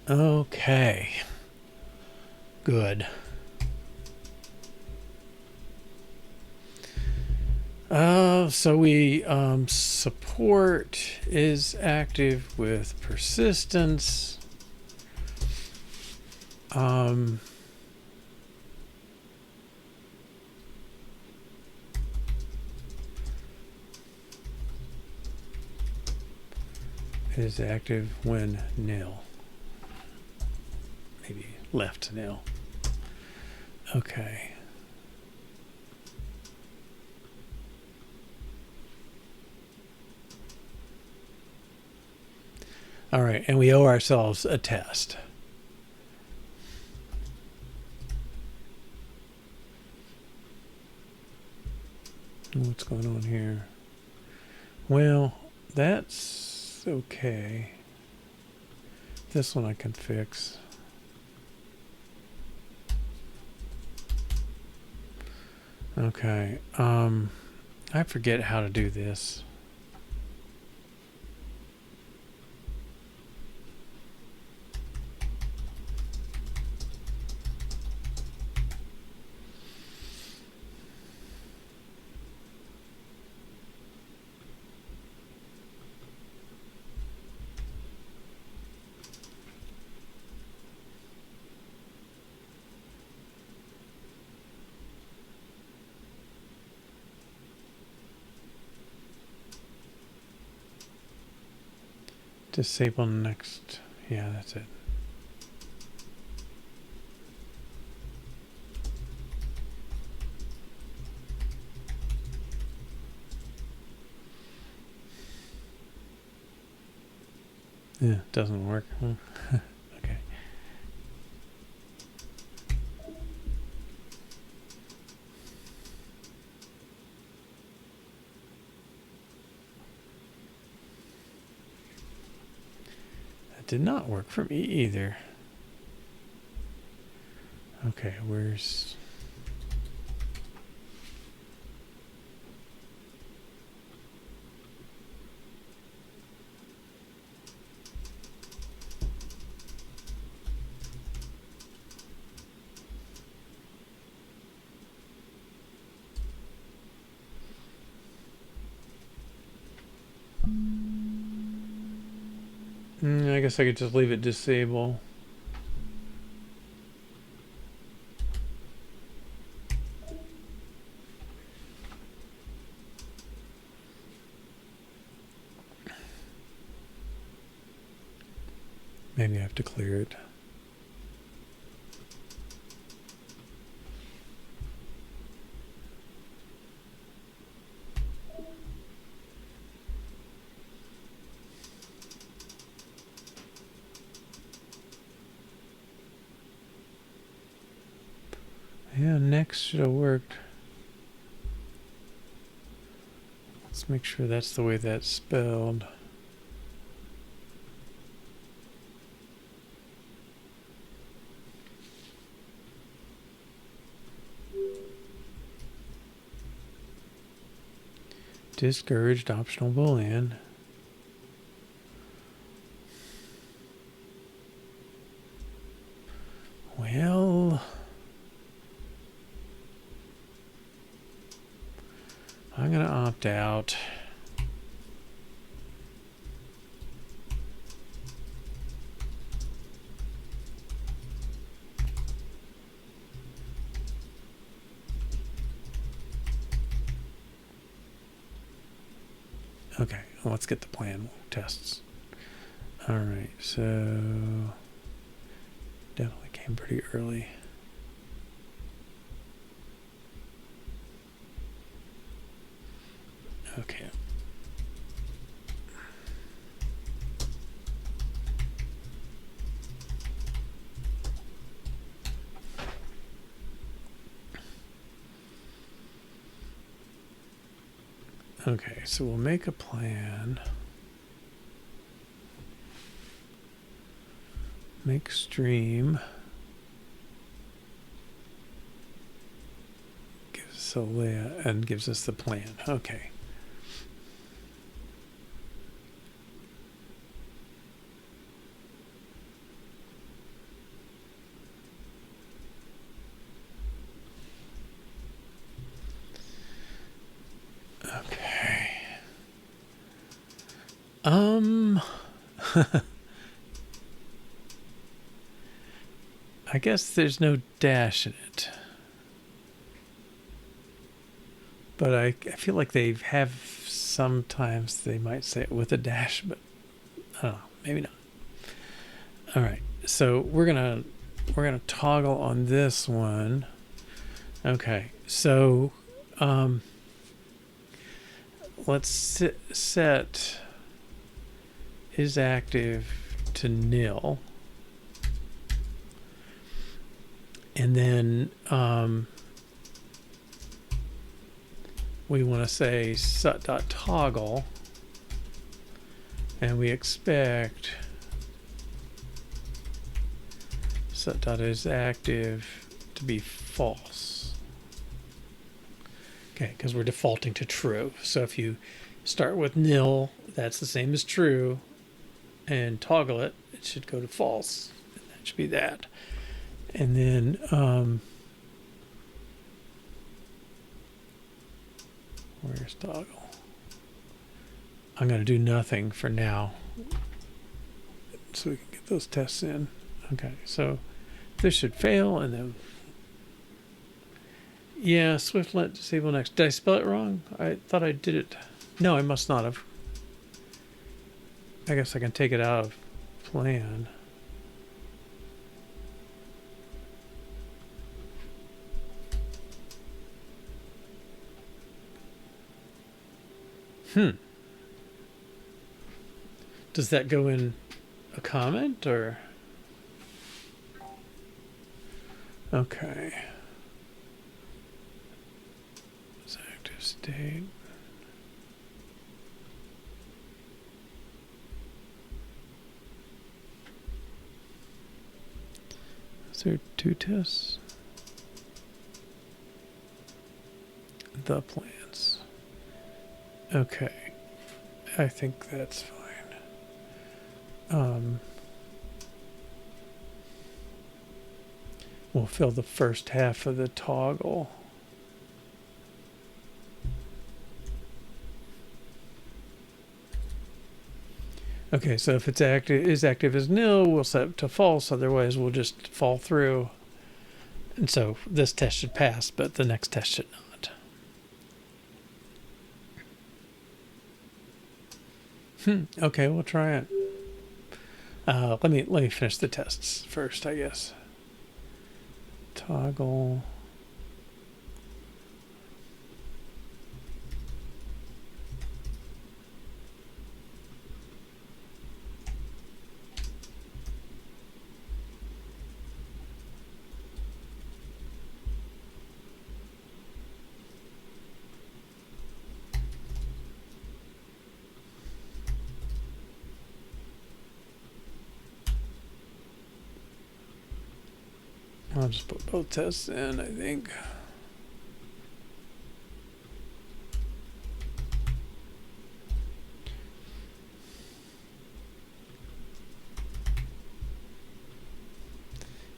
Okay. Good. So we support isActive with persistence. isActive when nil. Maybe left nil. Okay. All right, and we owe ourselves a test. What's going on here? Well, that's okay. This one I can fix. Okay, I forget how to do this. Disable next. Yeah, that's it. Yeah, it doesn't work. Huh? Okay. Did not work for me either. Okay, where's... I guess I could just leave it disable. Maybe I have to clear it. Yeah, next should have worked. Let's make sure that's the way that's spelled. Discouraged optional boolean. Well, I'm going to opt out. Okay, well, let's get the plan tests. All right, so definitely came pretty early. Okay. Okay, so we'll make a plan. Make stream. Gives us a layout and gives us the plan. Okay. Okay. I guess there's no dash in it. But I feel like they have sometimes they might say it with a dash, but I don't know, maybe not. All right. So we're going to toggle on this one. Okay. So let's set isActive to nil. And then we want to say sut.toggle, and we expect sut.isActive to be false. Okay, because we're defaulting to true. So if you start with nil, that's the same as true, and toggle it, it should go to false. And that should be that. And then where's toggle? I'm going to do nothing for now so we can get those tests in. Okay, so this should fail, and then yeah, Swift let disable next. Did I spell it wrong? I thought I did it. No, I must not have. I guess I can take it out of plan. Does that go in a comment or? Okay. It's active state. Is there two tests? The plans. Okay. I think that's fine. We'll fill the first half of the toggle. Okay, so if it's active, is active as nil, we'll set it to false. Otherwise, we'll just fall through. And so this test should pass, but the next test should not. Okay, we'll try it. Let me finish the tests first, I guess. Toggle. I'll just put both tests in, I think.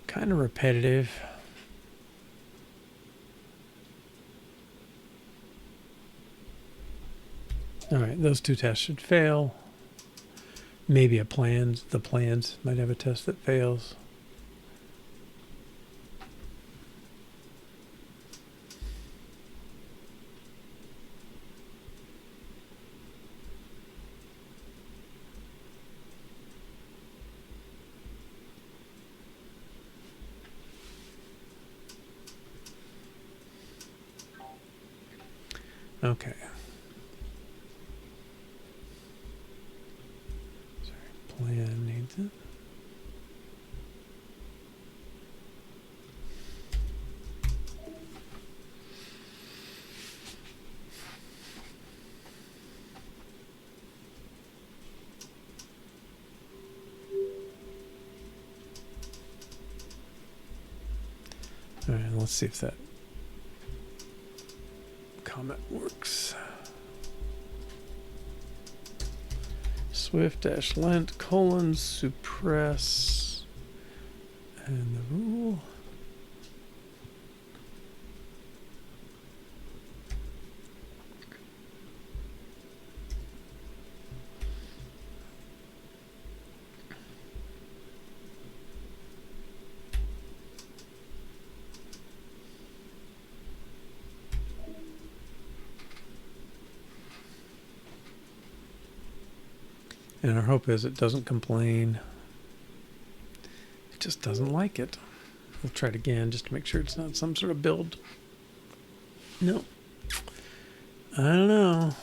Kind of repetitive. All right, those two tests should fail. Maybe the plans might have a test that fails. Okay. Sorry, plan needs it. All right, let's see if that comment works. Swift-lent : suppress and the rule. And our hope is it doesn't complain. It just doesn't like it. We'll try it again just to make sure it's not some sort of build. No. I don't know.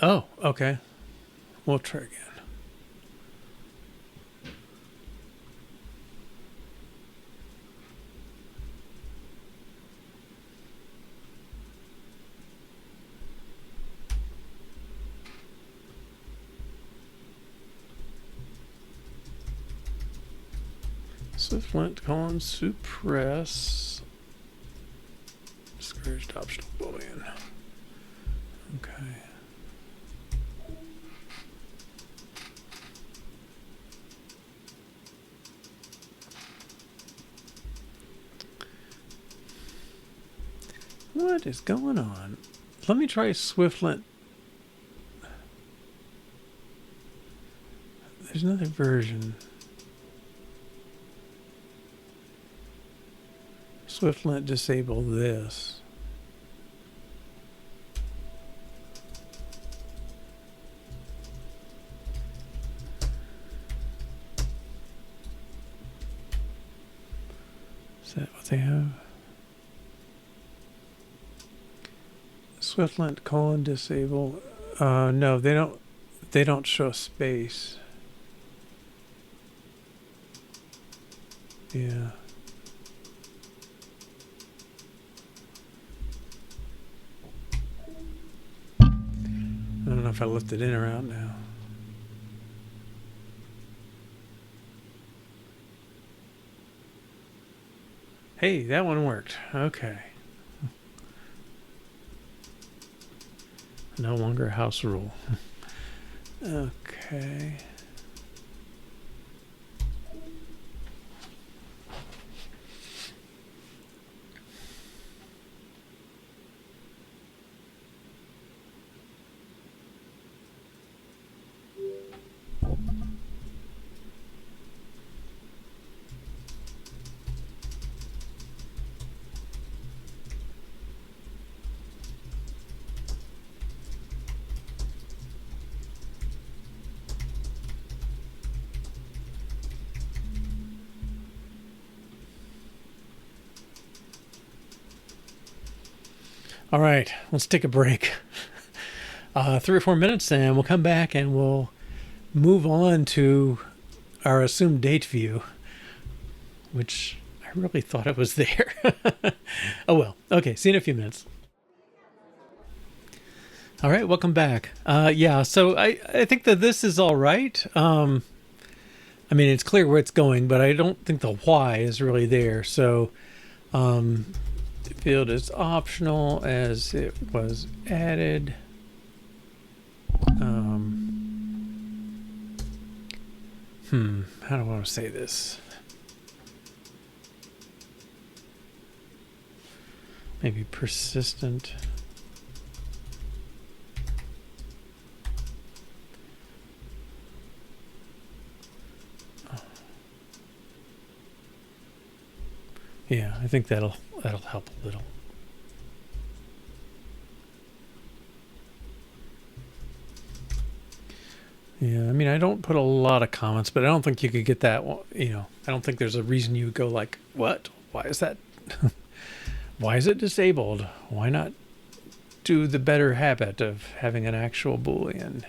Oh, okay. We'll try again. Swift-lent : suppress. Discouraged optional boolean. Okay. What is going on? Let me try Swift-lent. There's another version. Swift-lent disable this. Is that what they have? Swiftlet colon disable. No, they don't. They don't show space. Yeah. I don't know if I left it in or out now. Hey, that one worked. Okay. No longer a house rule. Okay. All right, let's take a break. 3 or 4 minutes, and we'll come back and we'll move on to our assumed date view, which I really thought it was there. Oh well. Okay, see you in a few minutes. All right, welcome back. Yeah, so I think that this is all right. I mean, it's clear where it's going, but I don't think the why is really there. So the field is optional as it was added. How do I want to say this? Maybe persistent. Yeah, I think that'll help a little. Yeah, I mean, I don't put a lot of comments, but I don't think you could get that, you know, I don't think there's a reason you would go like, what? Why is that? Why is it disabled? Why not do the better habit of having an actual Boolean?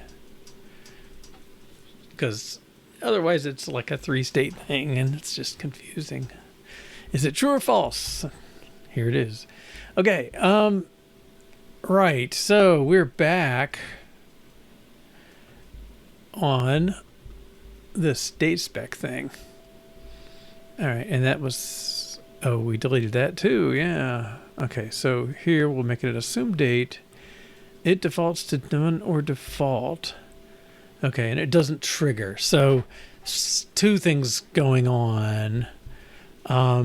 Because otherwise it's like a 3-state thing and it's just confusing. Is it true or false? Here it is. Okay, right, so we're back on this DateSpec thing. All right, and that was, oh, we deleted that too, yeah. Okay, so here we'll make it an assumed date. It defaults to none or default. Okay, and it doesn't trigger. So 2 things going on. All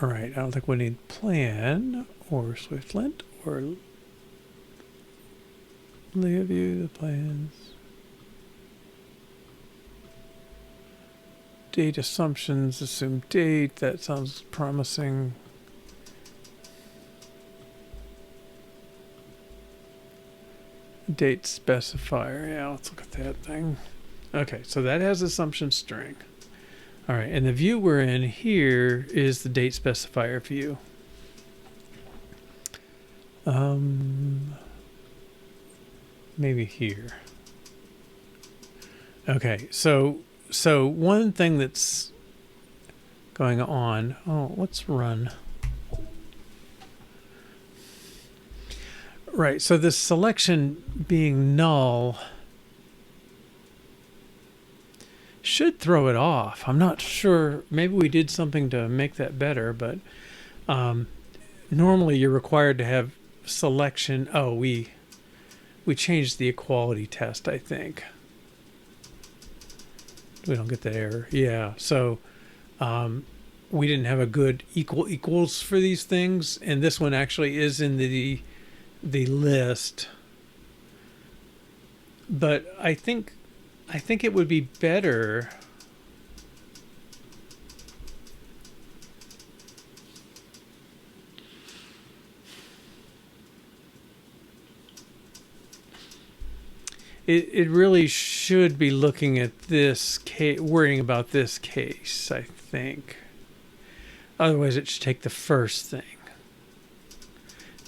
right, I don't think we need plan or Swiftlet or view the plans. Date assumptions, assume date. That sounds promising. Date specifier. Yeah, let's look at that thing. Okay, so that has assumption string. All right, and the view we're in here is the date specifier view. Maybe here. Okay, so one thing that's going on. Oh, let's run. Right, so this selection being null should throw it off. I'm not sure. Maybe we did something to make that better, but normally you're required to have selection. Oh, we changed the equality test, I think. We don't get that error. Yeah, so we didn't have a good equals for these things, and this one actually is in the list. But I think it would be better it really should be looking at this case, worrying about this case, I think. Otherwise it should take the first thing.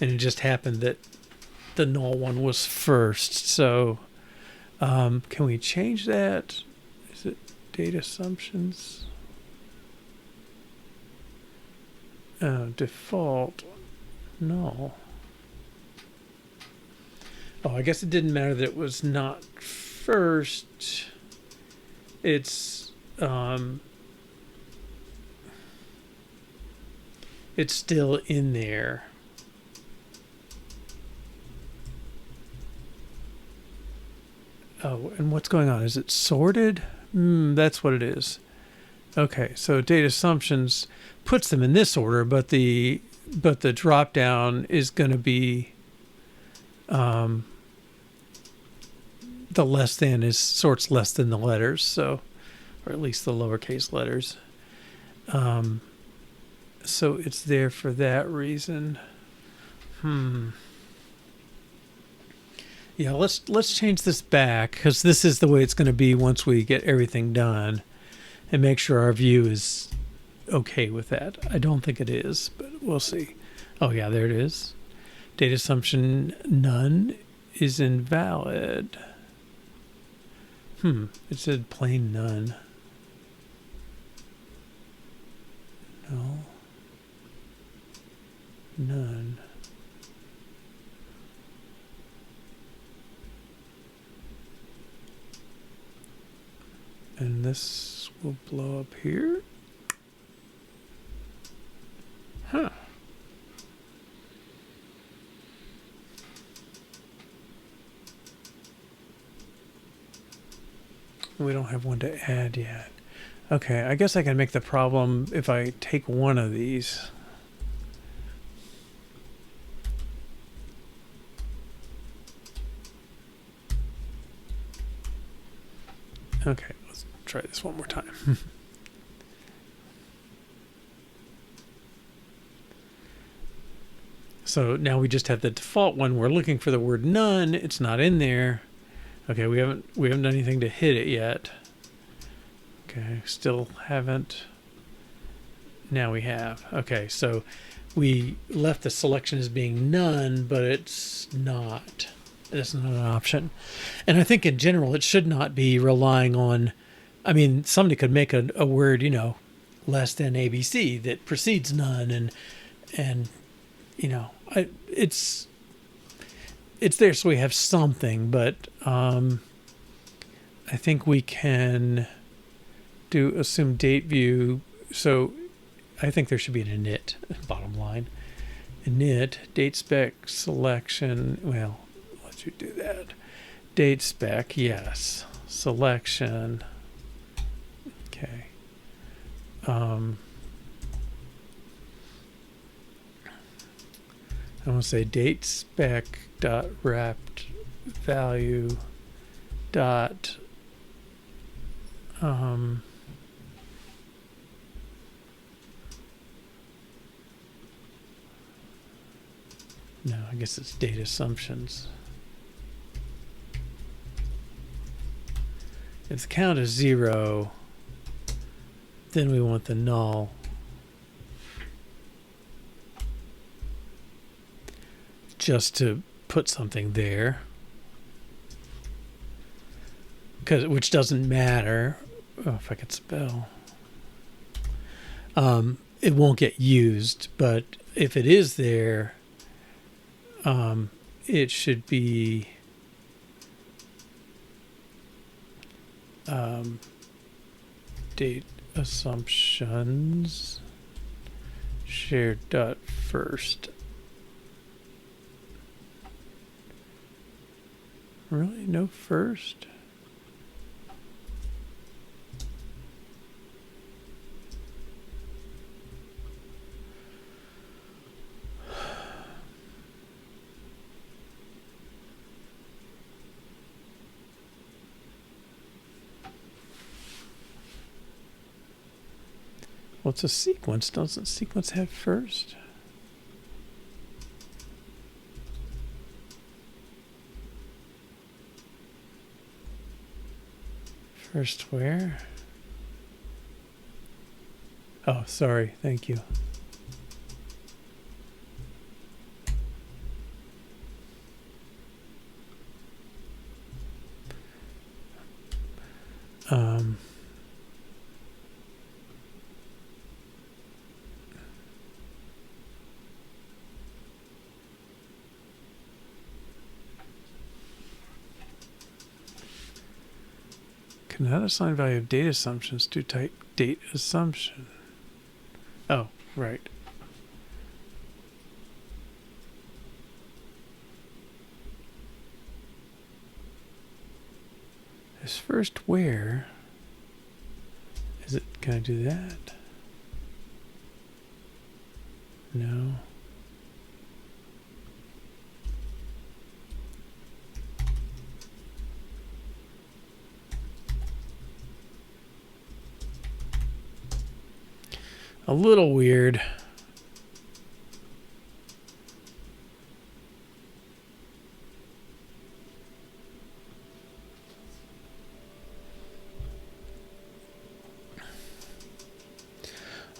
and it just happened that the null one was first. So can we change that? Is it DateAssumptions? Default null. Oh, I guess it didn't matter that it was not first. It's still in there. Oh, and what's going on? Is it sorted? That's what it is. Okay, so DateAssumptions puts them in this order, but the drop down is going to be the less than is sorts less than the letters, so, or at least the lowercase letters. So it's there for that reason. Yeah, let's change this back, because this is the way it's going to be once we get everything done, and make sure our view is okay with that. I don't think it is, but we'll see. Oh yeah, there it is. Date assumption none is invalid. It said plain none. No. None. And this will blow up here. Huh. We don't have one to add yet. Okay, I guess I can make the problem if I take one of these. Okay, let's try this one more time. So now we just have the default one. We're looking for the word none. It's not in there. Okay, we haven't done anything to hit it yet. Okay, still haven't. Now we have. Okay, so we left the selection as being none, but it's not. It's not an option. And I think in general, it should not be relying on, I mean, somebody could make a word, you know, less than ABC that precedes none, and you know, it's there so we have something, but I think we can do AssumedDateView. So I think there should be an init, bottom line. Init, DateSpec selection, well, let you do that. DateSpec, yes. Selection. Okay. I want to say DateSpec.wrapped value dot no, I guess it's DateAssumptions. If the count is 0, then we want the null. Just to put something there, which doesn't matter. Oh, if I could spell, it won't get used. But if it is there, it should be DateAssumptions shared dot first. Really? No first? What's a sequence? Doesn't sequence have first? First where? Oh, sorry. Thank you. Cannot assign value of date assumptions to type date assumption. Oh, right. This first where is it gonna do that? No. A little weird.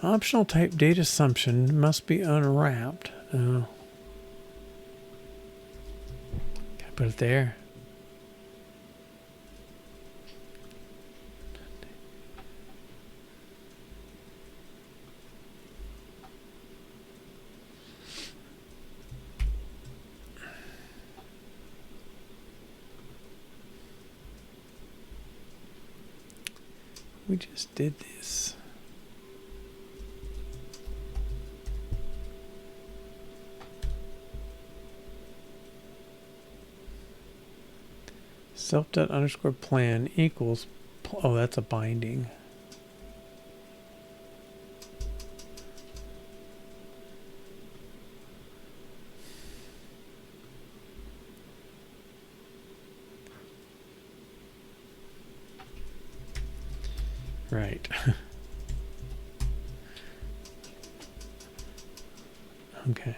Optional type date assumption must be unwrapped. Oh. Can I put it there? We just did this. Self._plan equals, oh, that's a binding. Right. Okay.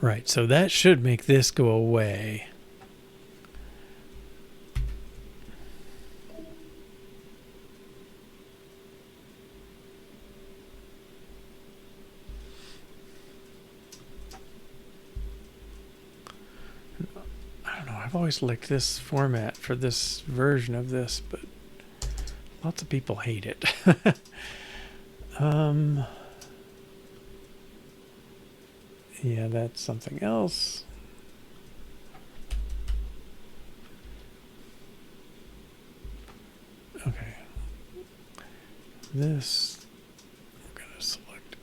Right, so that should make this go away. I don't know, I've always liked this format for this version of this, but lots of people hate it. Yeah, that's something else. Okay. This, we're going to select.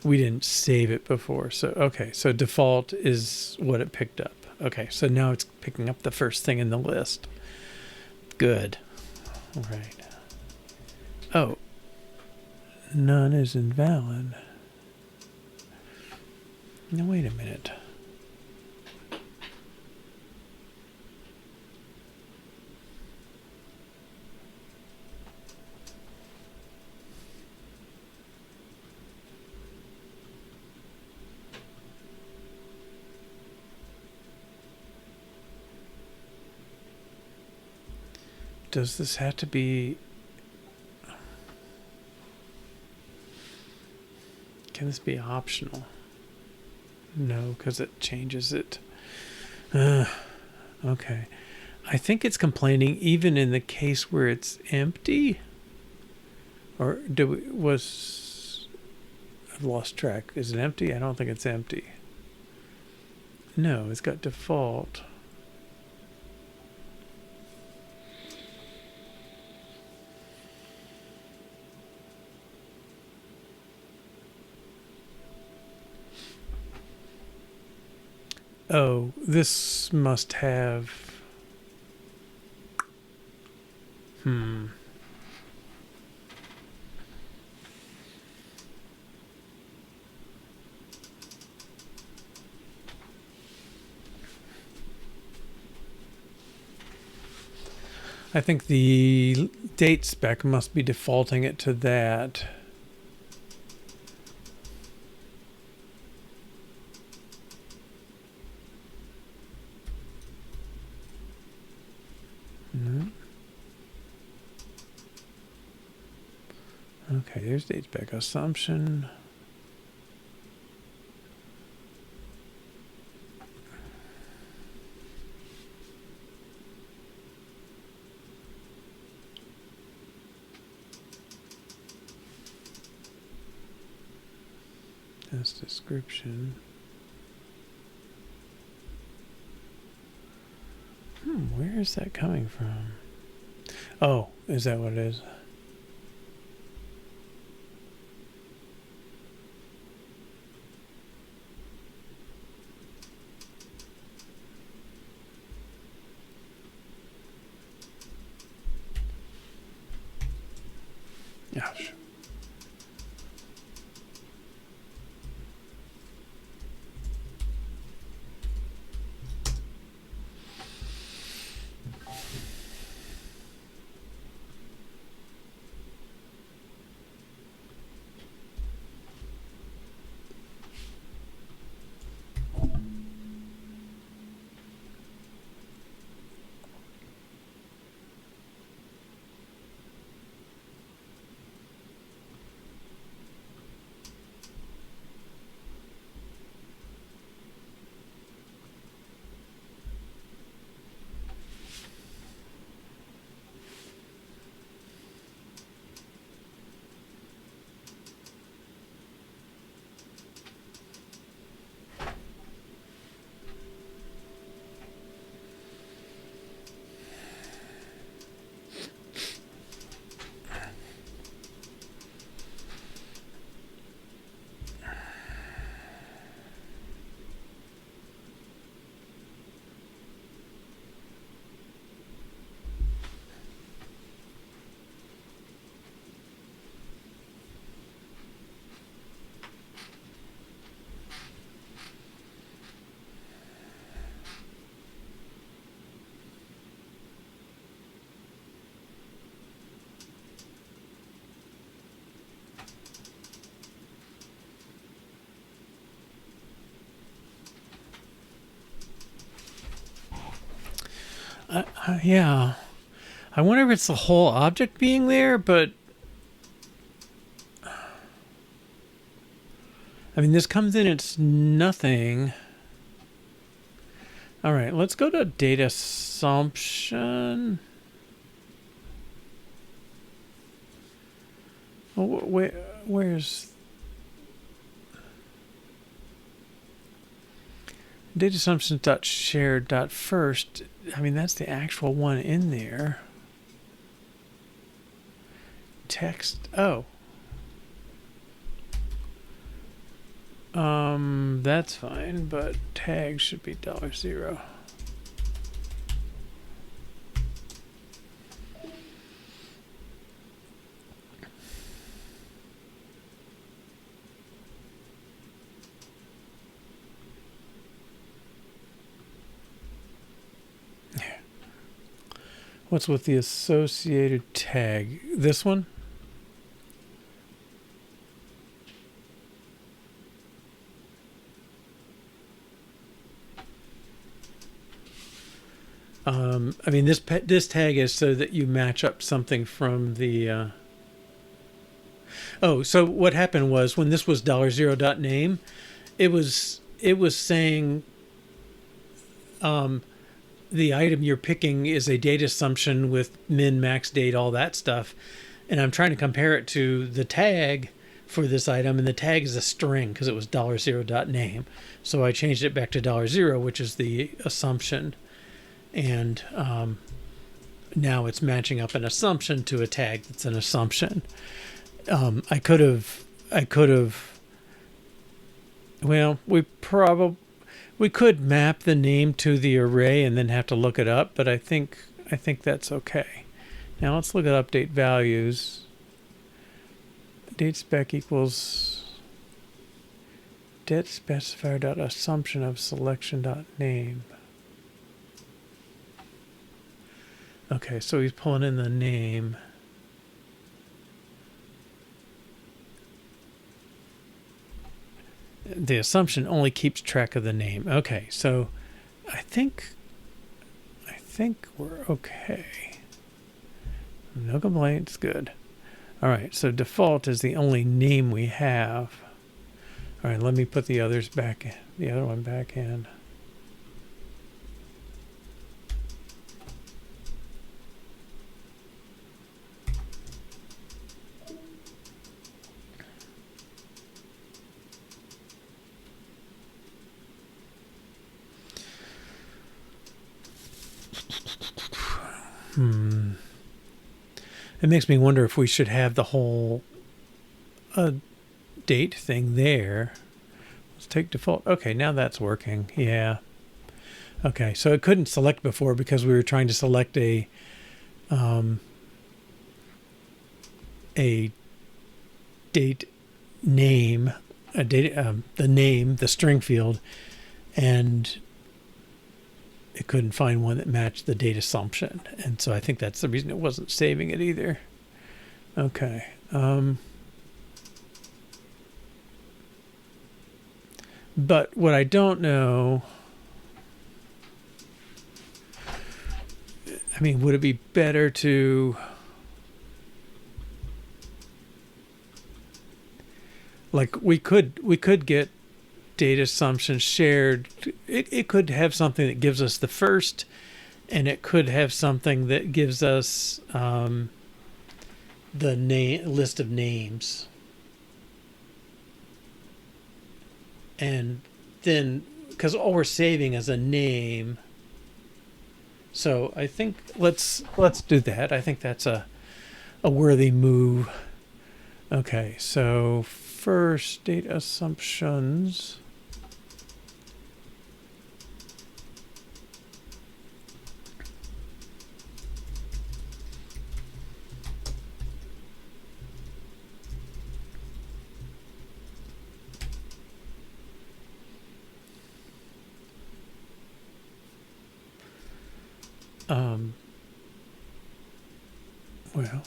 We didn't save it before. So, okay. So default is what it picked up. Okay. So now it's picking up the first thing in the list. Good. All right. Oh, none is invalid. Now, wait a minute. Does this have to be... Can this be optional? No, because it changes it. Okay. I think it's complaining even in the case where it's empty. Or I've lost track. Is it empty? I don't think it's empty. No, it's got default. Oh, this must have... I think the DateSpec must be defaulting it to that. Okay, there's DateSpec assumption. That's description. Where is that coming from? Oh, is that what it is? Ouch. Yeah. I wonder if it's the whole object being there, but I mean, this comes in, it's nothing. All right, let's go to data assumption. Oh, where's DateAssumptions.shared.first? I mean, that's the actual one in there. Text. Oh. That's fine, but tag should be $0. What's with the associated tag? This one? I mean, this tag is so that you match up something from the. Oh, so what happened was when this was $0.name, it was saying the item you're picking is a date assumption with min, max, date, all that stuff, and I'm trying to compare it to the tag for this item, and the tag is a string because it was $0.name. So I changed it back to $0, which is the assumption. And now it's matching up an assumption to a tag that's an assumption. I could have. Well, we could map the name to the array and then have to look it up, but I think that's okay. Now let's look at update values. DateSpec equals DateSpecifier.assumption of selection.name. Okay, so he's pulling in the name. The assumption only keeps track of the name. Okay, so I think we're okay. No complaints, good. All right, so default is the only name we have. All right, let me put the others back, the other one back in. It makes me wonder if we should have the whole date thing there. Let's take default. Okay, now that's working. Yeah. Okay, so it couldn't select before because we were trying to select a date name, a date, the name, the string field, and it couldn't find one that matched the date assumption. And so I think that's the reason it wasn't saving it either. Okay. But what I don't know, I mean, would it be better to like we could get data assumptions shared. It could have something that gives us the first, and it could have something that gives us the list of names. And then, because all we're saving is a name, so I think let's do that. I think that's a worthy move. Okay, so first date assumptions. Well,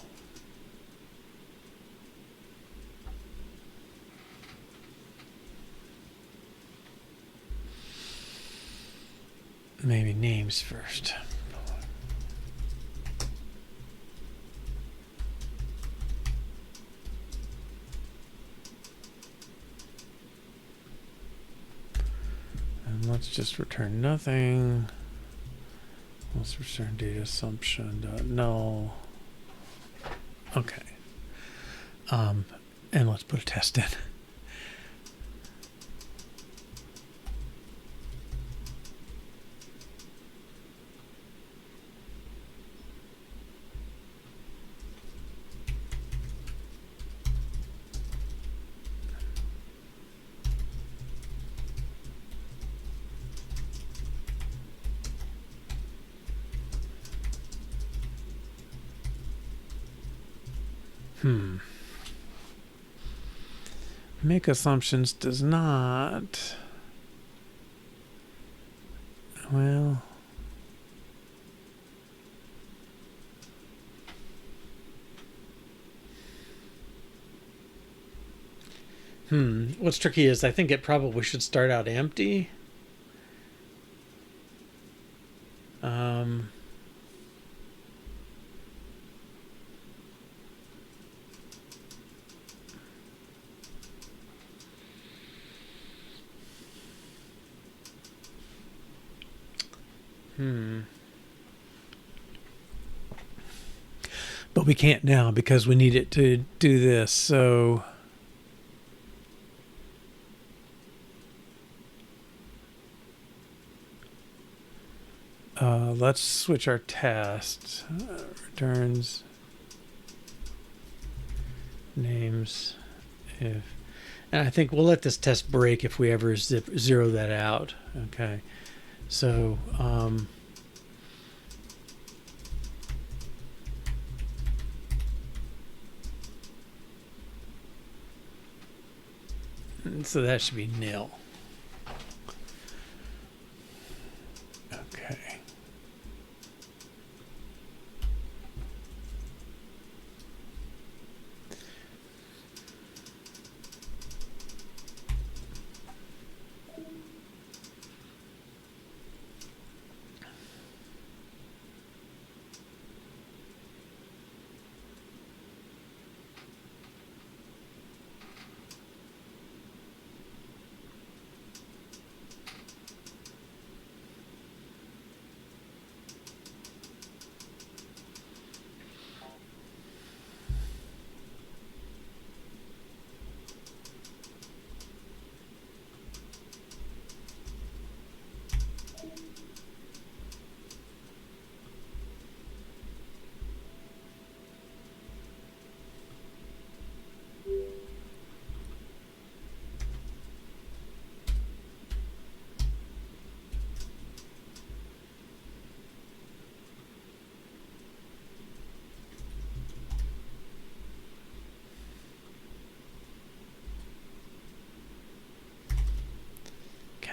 maybe names first. And let's just return nothing. Let's return data assumption null. Okay. And let's put a test in. Make assumptions does not. Well. What's tricky is I think it probably should start out empty. But we can't now because we need it to do this. So let's switch our test. Returns names if, and I think we'll let this test break if we ever zero that out. Okay, so so that should be nil. Okay.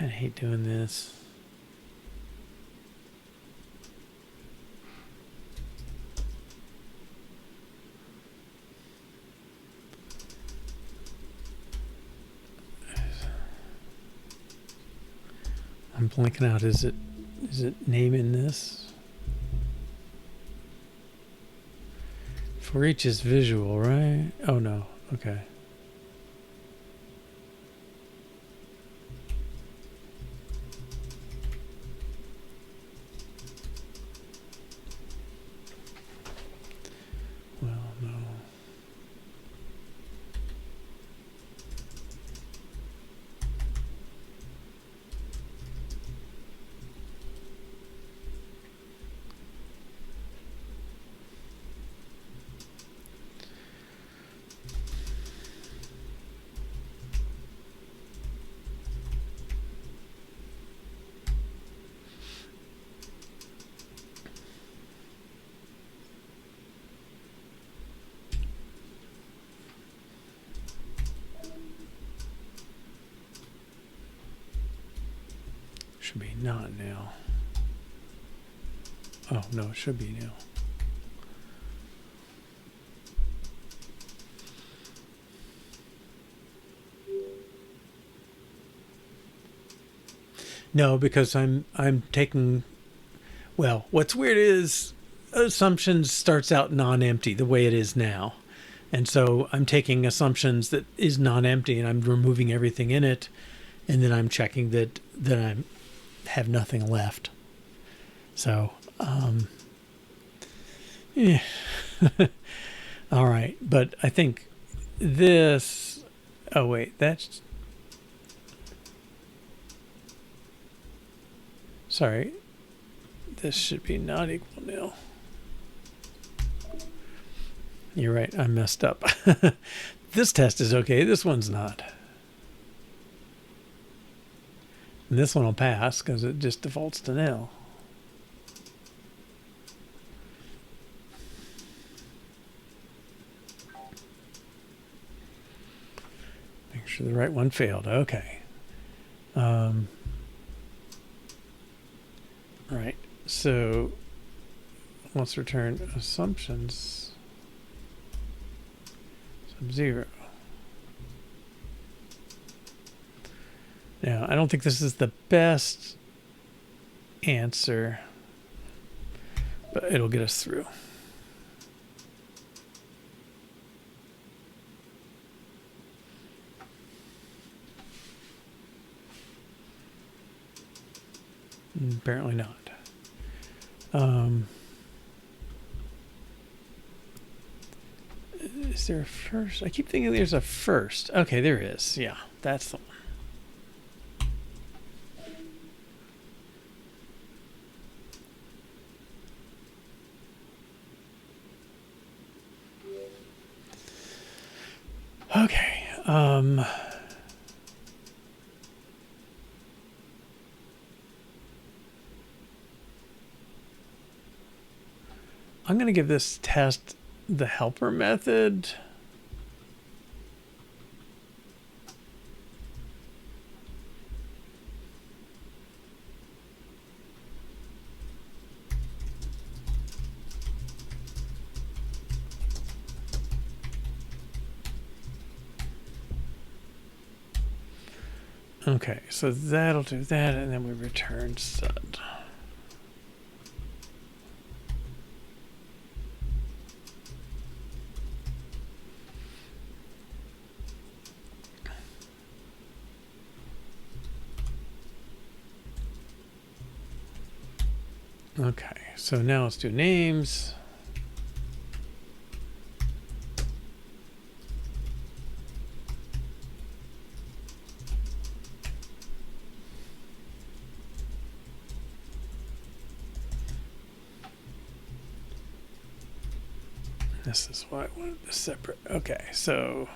kind of hate doing this. I'm blanking out. Is it naming this? For each is visual, right? Oh no. Okay. Well, no. Should be not now. Oh, no, it should be now. No, because I'm taking, well, what's weird is assumptions starts out non-empty the way it is now. And so I'm taking assumptions that is non-empty and I'm removing everything in it, and then I'm checking that I have nothing left. So, yeah. All right, but I think this, oh wait, that's, sorry, this should be not equal nil. You're right, I messed up. This test is okay, this one's not. And this one will pass because it just defaults to nil. Make sure the right one failed. Okay. Right. So let's return assumptions sub 0. Now, I don't think this is the best answer, but it'll get us through. Apparently not. Is there a first? I keep thinking there's a first. Okay, there is. Yeah, that's the one. Okay. I'm going to give this test the helper method. Okay, so that'll do that, and then we return stud. Okay, so now let's do names. This is why I wanted this separate. Okay, so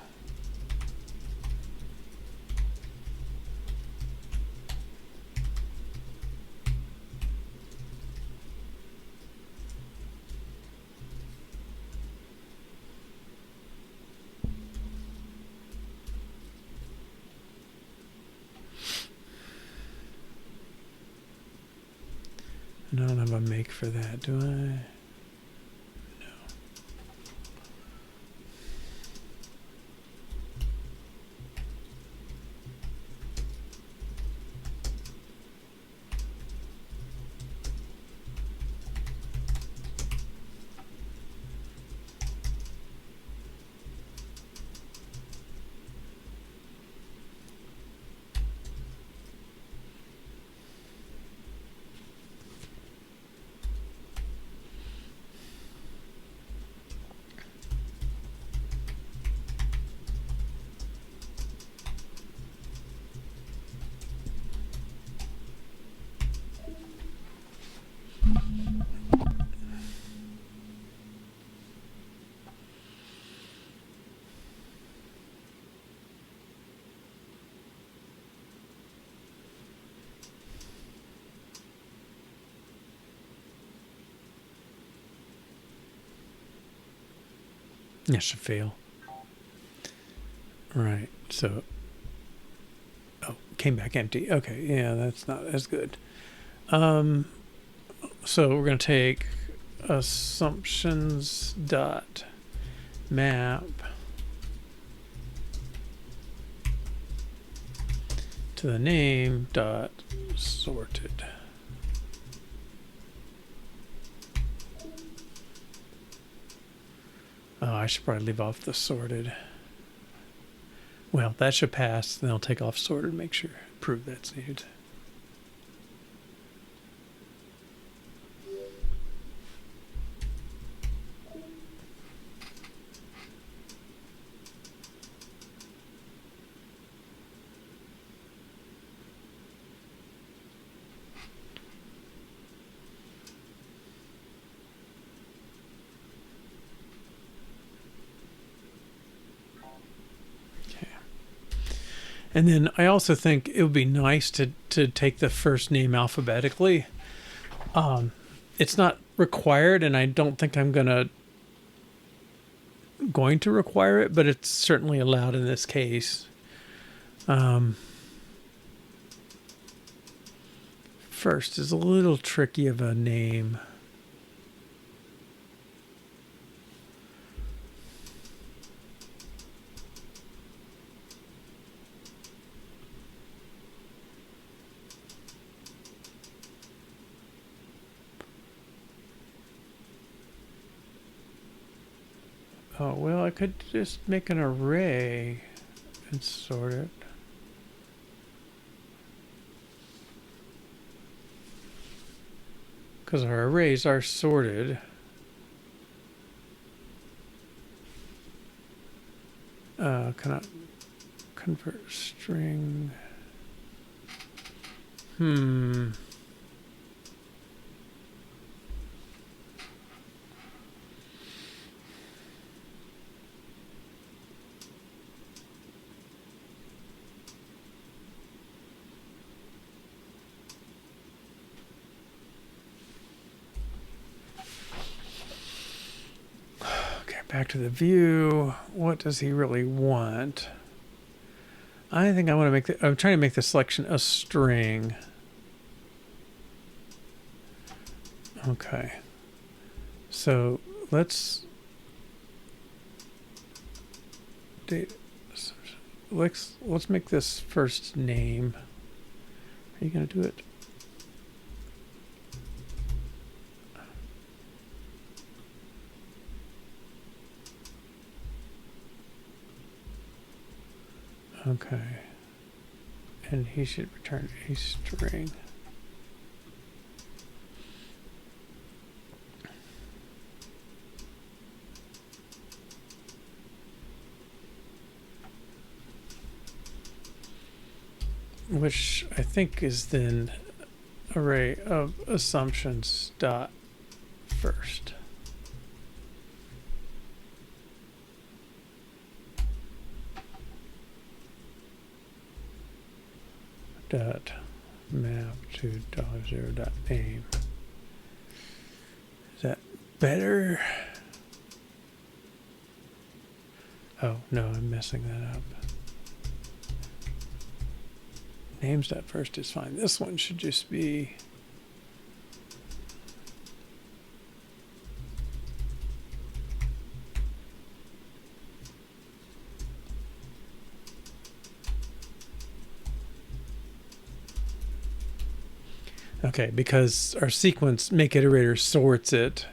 I don't have a make for that, do I? That should fail. Right, so, oh, came back empty. Okay, yeah, that's not as good. So we're going to take assumptions dot map to the name dot sorted. Oh, I should probably leave off the sorted. Well, that should pass. Then I'll take off sorted, make sure, prove that's needed. And then I also think it would be nice to take the first name alphabetically. It's not required, and I don't think I'm going to require it, but it's certainly allowed in this case. First is a little tricky of a name. Oh, well, I could just make an array and sort it. Because our arrays are sorted. Cannot convert string. Back to the view. What does he really want? I think I want to make I'm trying to make the selection a string. Okay. So let's make this first name. Are you going to do it? Okay, and he should return a string. Which I think is then array of assumptions dot first. Dot map to $0.name. Is that better? Oh no, I'm messing that up. Names dot first is fine. This one should just be Okay, because our sequence make iterator sorts it,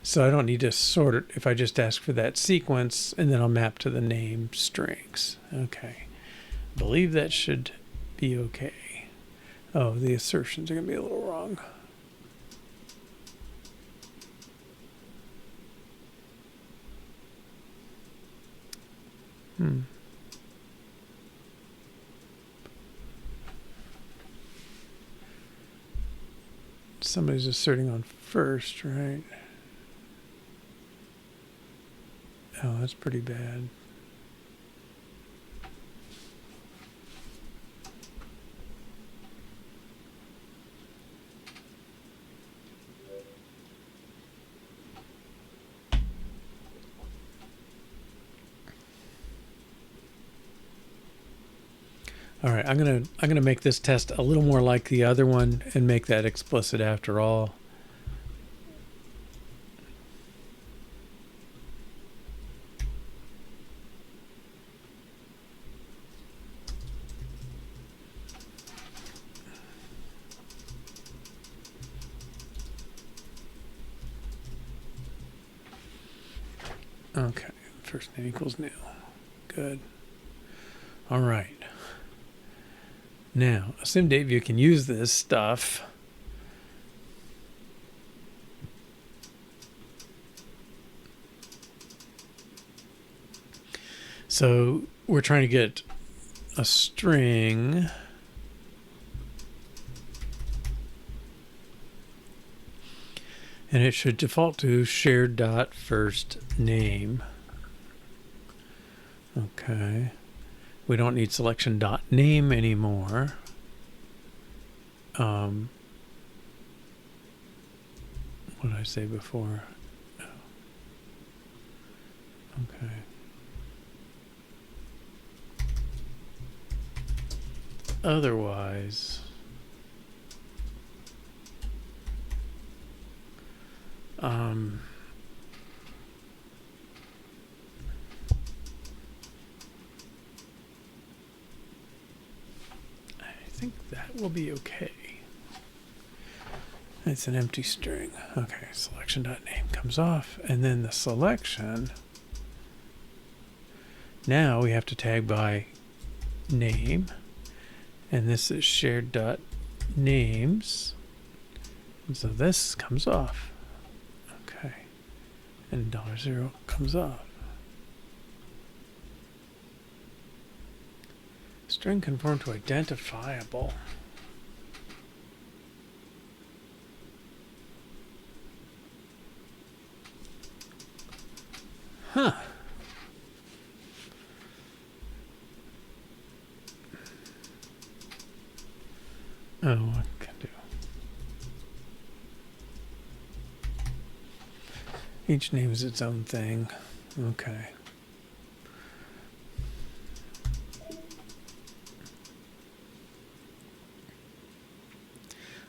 so I don't need to sort it if I just ask for that sequence, and then I'll map to the name strings. Okay, I believe that should be okay. Oh, the assertions are going to be a little wrong. Somebody's asserting on first, right? Oh, that's pretty bad. All right, I'm gonna make this test a little more like the other one and make that explicit after all. Okay, first name equals new. Good. All right. Now, AssumedDateView can use this stuff. So we're trying to get a string. And it should default to shared.firstName. Okay. We don't need selection.name anymore. What did I say before? Oh. Okay. Otherwise, I think that will be okay. It's an empty string. Okay, selection.name comes off, and then the selection. Now we have to tag by name, and this is shared.names. And so this comes off. Okay, and $0 comes off. String conform to identifiable. Huh. Oh, what can I do? Each name is its own thing. Okay.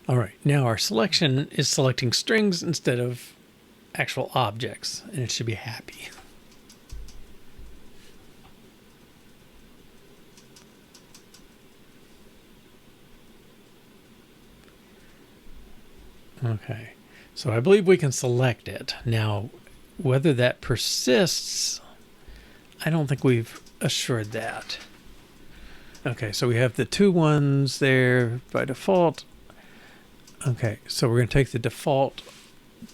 All right, now our selection is selecting strings instead of actual objects, and it should be happy. Okay, so I believe we can select it. Now, whether that persists, I don't think we've assured that. Okay, so we have the two ones there by default. Okay, so we're going to take the default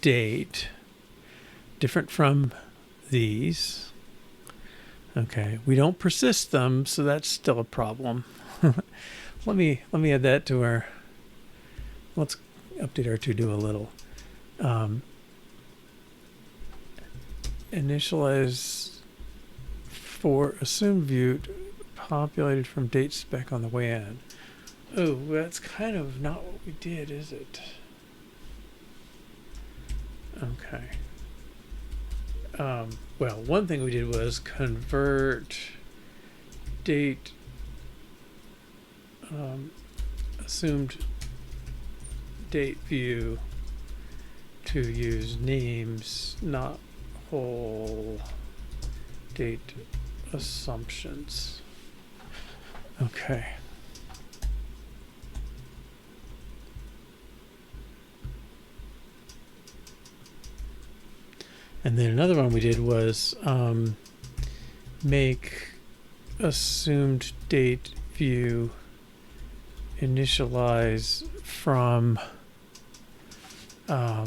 date, different from these. Okay, we don't persist them, so that's still a problem. Let me add that to our. Let's update our to-do a little. Initialize for AssumedView populated from DateSpec on the way in. Oh, that's kind of not what we did, is it? Okay. Well, one thing we did was convert date assumed date view to use names, not whole date assumptions. Okay. And then another one we did was make assumed date view initialize from how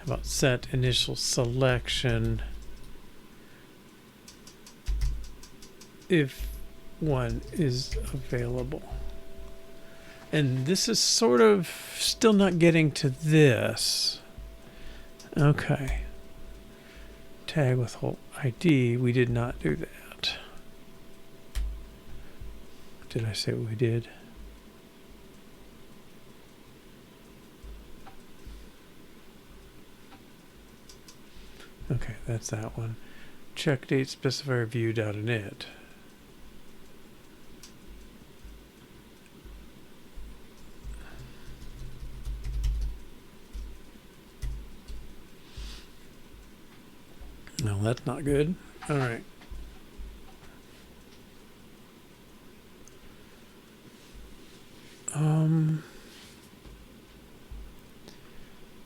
about set initial selection if one is available. And this is sort of still not getting to this. Okay. Tag with whole ID, we did not do that. Did I say what we did? Okay, that's that one. Check DateSpecifierView.init. No, that's not good. All right.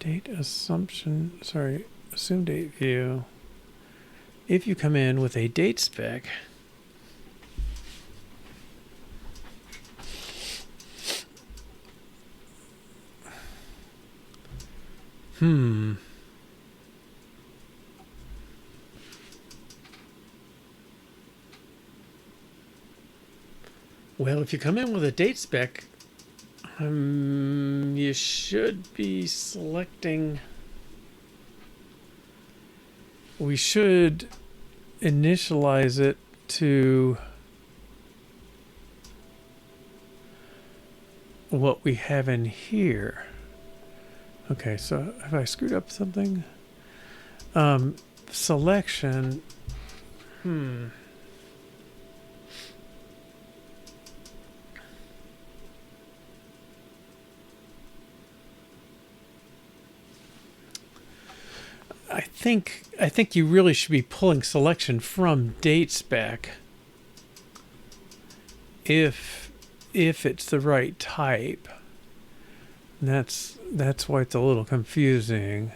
Date assumption, sorry, assume date view. If you come in with a date spec, well, if you come in with a date spec, you should be selecting. We should initialize it to what we have in here. Okay, so have I screwed up something? Selection. I think you really should be pulling selection from DateSpec if it's the right type. And that's why it's a little confusing.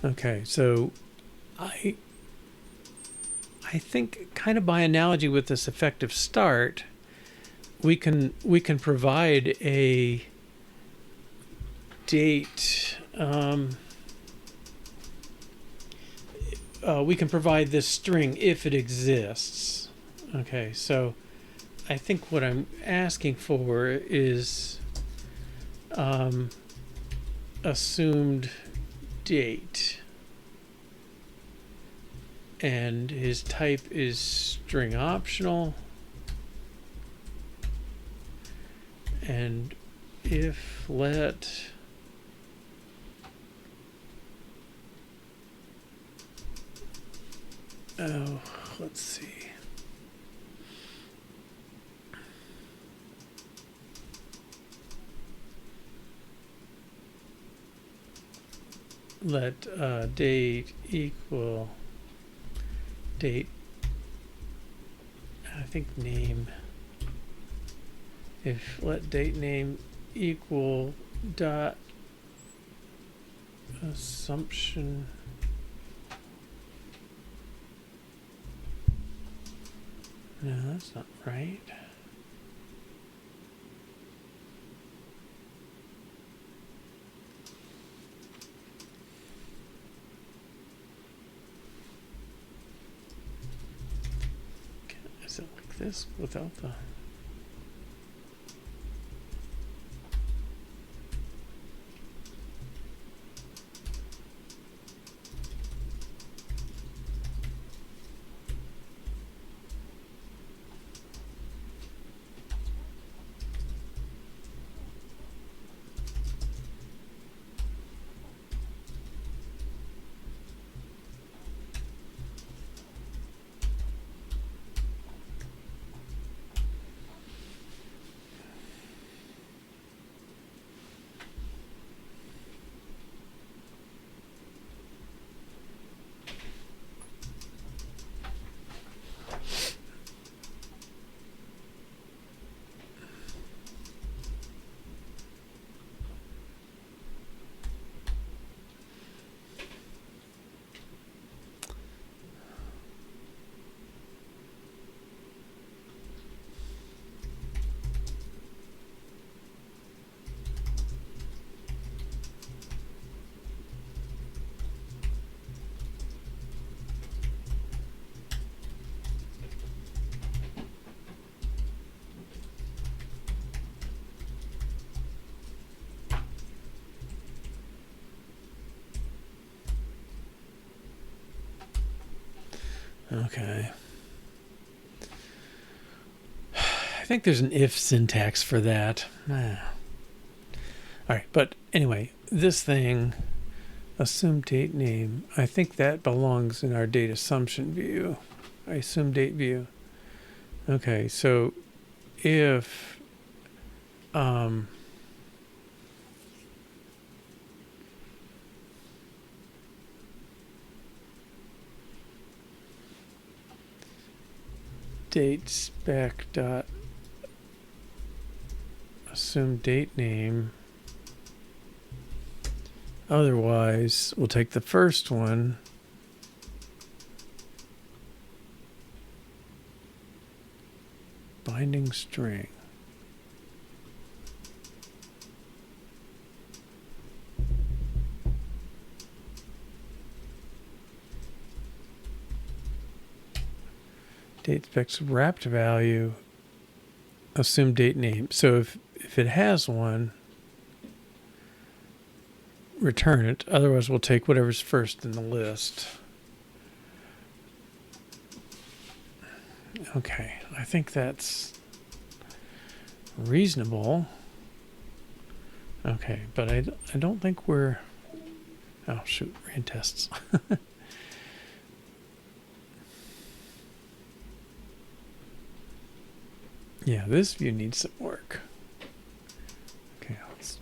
Okay, so I think kind of by analogy with this effective start, we can provide a date. We can provide this string if it exists. Okay, so I think what I'm asking for is assumed date, and his type is string optional, and if let let's see, let date equal date, I think name, if let date name equal dot assumption, no, that's not right. Is it like this without the... Okay. I think there's an if syntax for that. All right, but anyway, this thing, assume date name, I think that belongs in our date assumption view. I assume date view. Okay, so if DateSpec dot assume date name, otherwise we'll take the first one, binding string. DateSpec's wrapped value, assume date name. So if it has one, return it. Otherwise, we'll take whatever's first in the list. Okay, I think that's reasonable. Okay, but I don't think we're... Oh, shoot, ran tests. Yeah, this view needs some work. Okay, let's...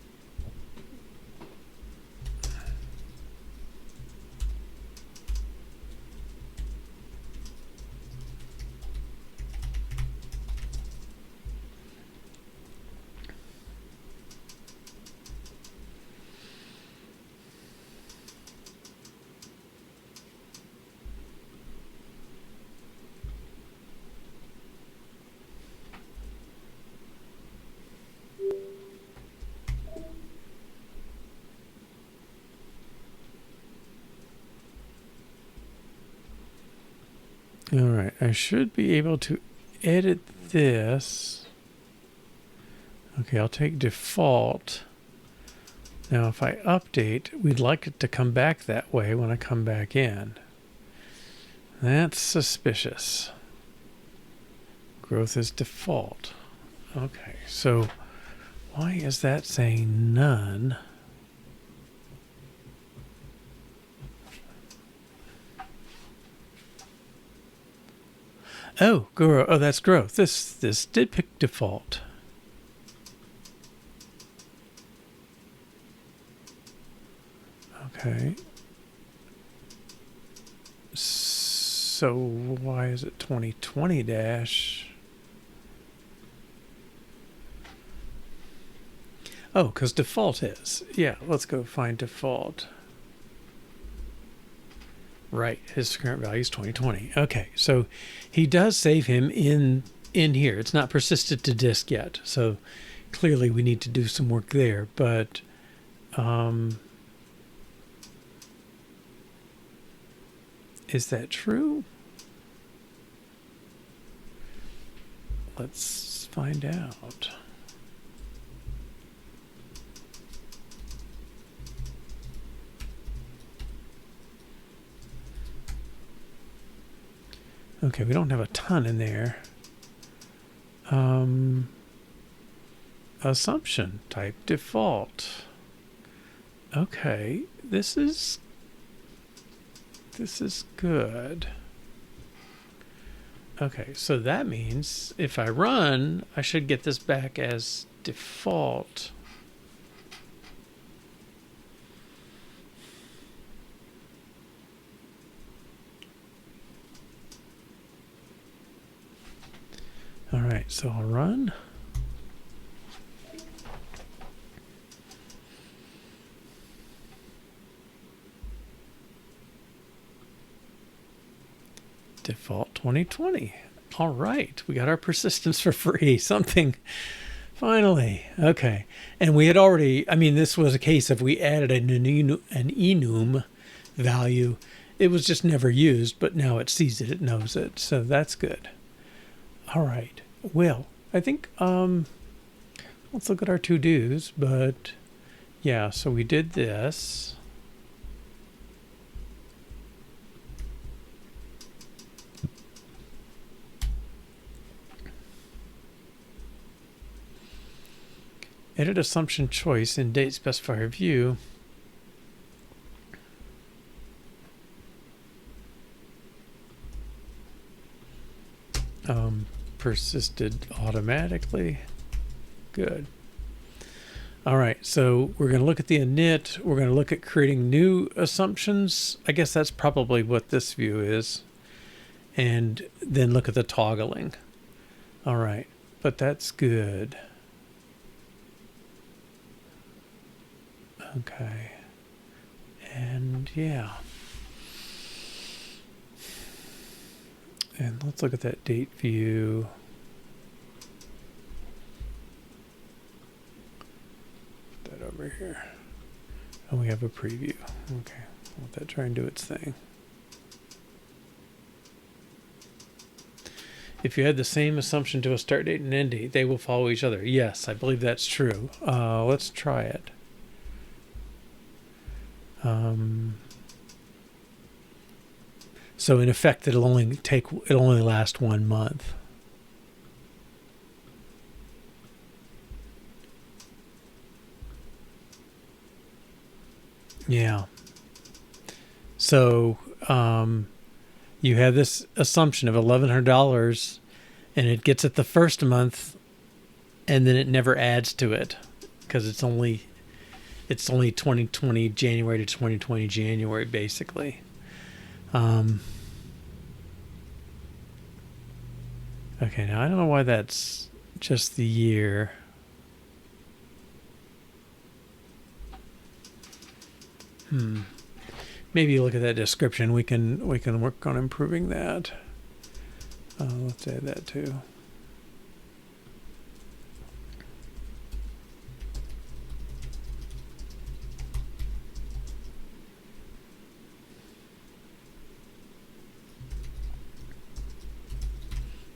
All right, I should be able to edit this. Okay, I'll take default. Now, if I update, we'd like it to come back that way when I come back in. That's suspicious. Growth is default. Okay, so why is that saying none? Oh, oh, that's growth. This did pick default. Okay. So why is it 2020 dash? Oh, because default is. Yeah, let's go find default. Right, his current value is 2020. Okay, so he does save him in here. It's not persisted to disk yet, so clearly we need to do some work there. But is that true? Let's find out. Okay, we don't have a ton in there. Assumption type default. Okay, this is good. Okay, so that means if I run, I should get this back as default. All right, so I'll run. Default 2020. All right, we got our persistence for free. Something, finally. Okay, and we had already, I mean, this was a case of we added an enum value. It was just never used, but now it sees it, it knows it, so that's good. All right, well, I think, let's look at our to-dos, but yeah, so we did this. edit assumption choice in DateSpecifierView. Persisted automatically. Good. All right, so we're going to look at the init. We're going to look at creating new assumptions. I guess that's probably what this view is. And then look at the toggling. All right, but that's good. Okay. And yeah. And let's look at that date view. Put that over here. And we have a preview. Okay. Let that try and do its thing. If you add the same assumption to a start date and end date, they will follow each other. Yes, I believe that's true. Let's try it. So in effect, it'll only last 1 month. Yeah. So you have this assumption of $1,100, and it gets it the first month, and then it never adds to it because it's only 2020 January to 2020 January basically. Okay, now I don't know why that's just the year. Maybe look at that description. We can work on improving that. Let's add that too.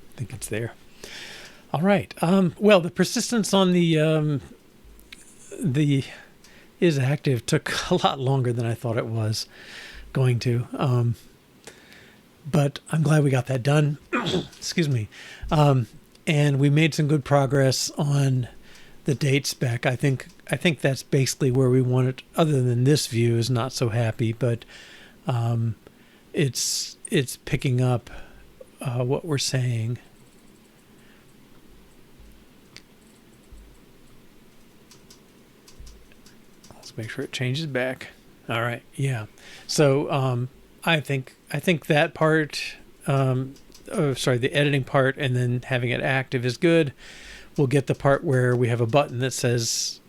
I think it's there. All right. Well, the persistence on the isActive took a lot longer than I thought it was going to. But I'm glad we got that done. Excuse me. And we made some good progress on the DateSpec. I think that's basically where we want it. Other than this view is not so happy, but it's picking up what we're saying. Let's make sure it changes back. All right, yeah. So I think that part, the editing part, and then having it active is good. We'll get the part where we have a button that says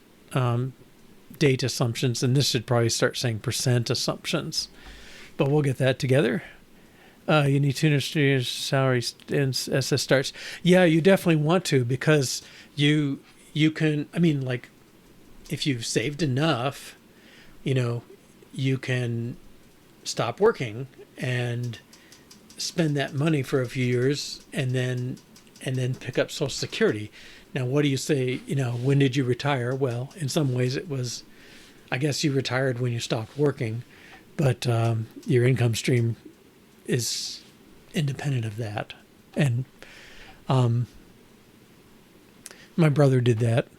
date assumptions, and this should probably start saying % assumptions, but we'll get that together. You need to understand salary and SS starts. Yeah, you definitely want to, because you can, I mean, like, if you've saved enough, you can stop working and spend that money for a few years and then pick up Social Security. Now, what do you say, when did you retire? Well, in some ways it was, I guess you retired when you stopped working, but your income stream is independent of that. And my brother did that.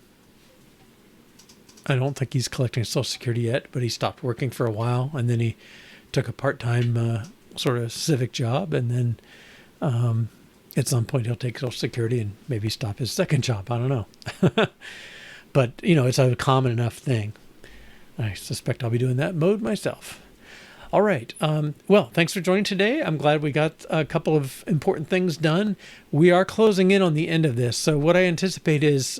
I don't think he's collecting Social Security yet, but he stopped working for a while, and then he took a part-time sort of civic job, and then at some point he'll take Social Security and maybe stop his second job. I don't know. But, it's a common enough thing. I suspect I'll be doing that mode myself. All right. Well, thanks for joining today. I'm glad we got a couple of important things done. We are closing in on the end of this. So what I anticipate is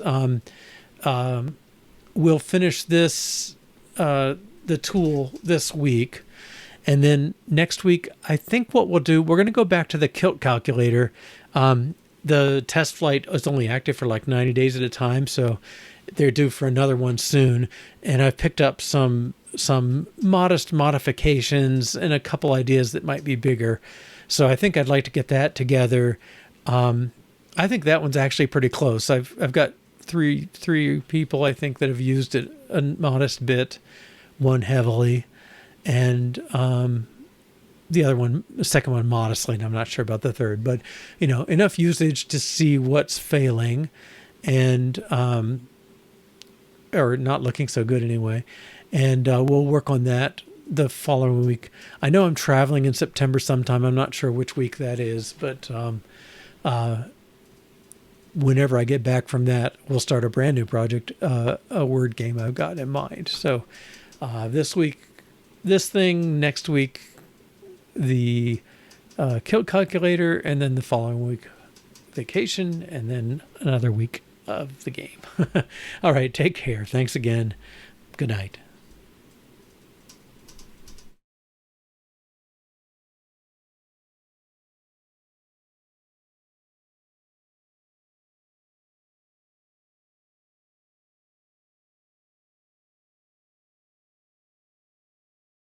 we'll finish this, the tool this week. And then next week, I think what we'll do, we're going to go back to the kilt calculator. The test flight is only active for like 90 days at a time, so they're due for another one soon. And I've picked up some modest modifications and a couple ideas that might be bigger. So I think I'd like to get that together. I think that one's actually pretty close. I've got three people, I think, that have used it a modest bit, one heavily, and the second one modestly, and I'm not sure about the third, but enough usage to see what's failing, and or not looking so good anyway. And we'll work on that the following week. I know I'm traveling in September sometime. I'm not sure which week that is, but whenever I get back from that, we'll start a brand new project, a word game I've got in mind. So this week, this thing, next week, the kilt calculator, and then the following week, vacation, and then another week of the game. All right, take care. Thanks again. Good night.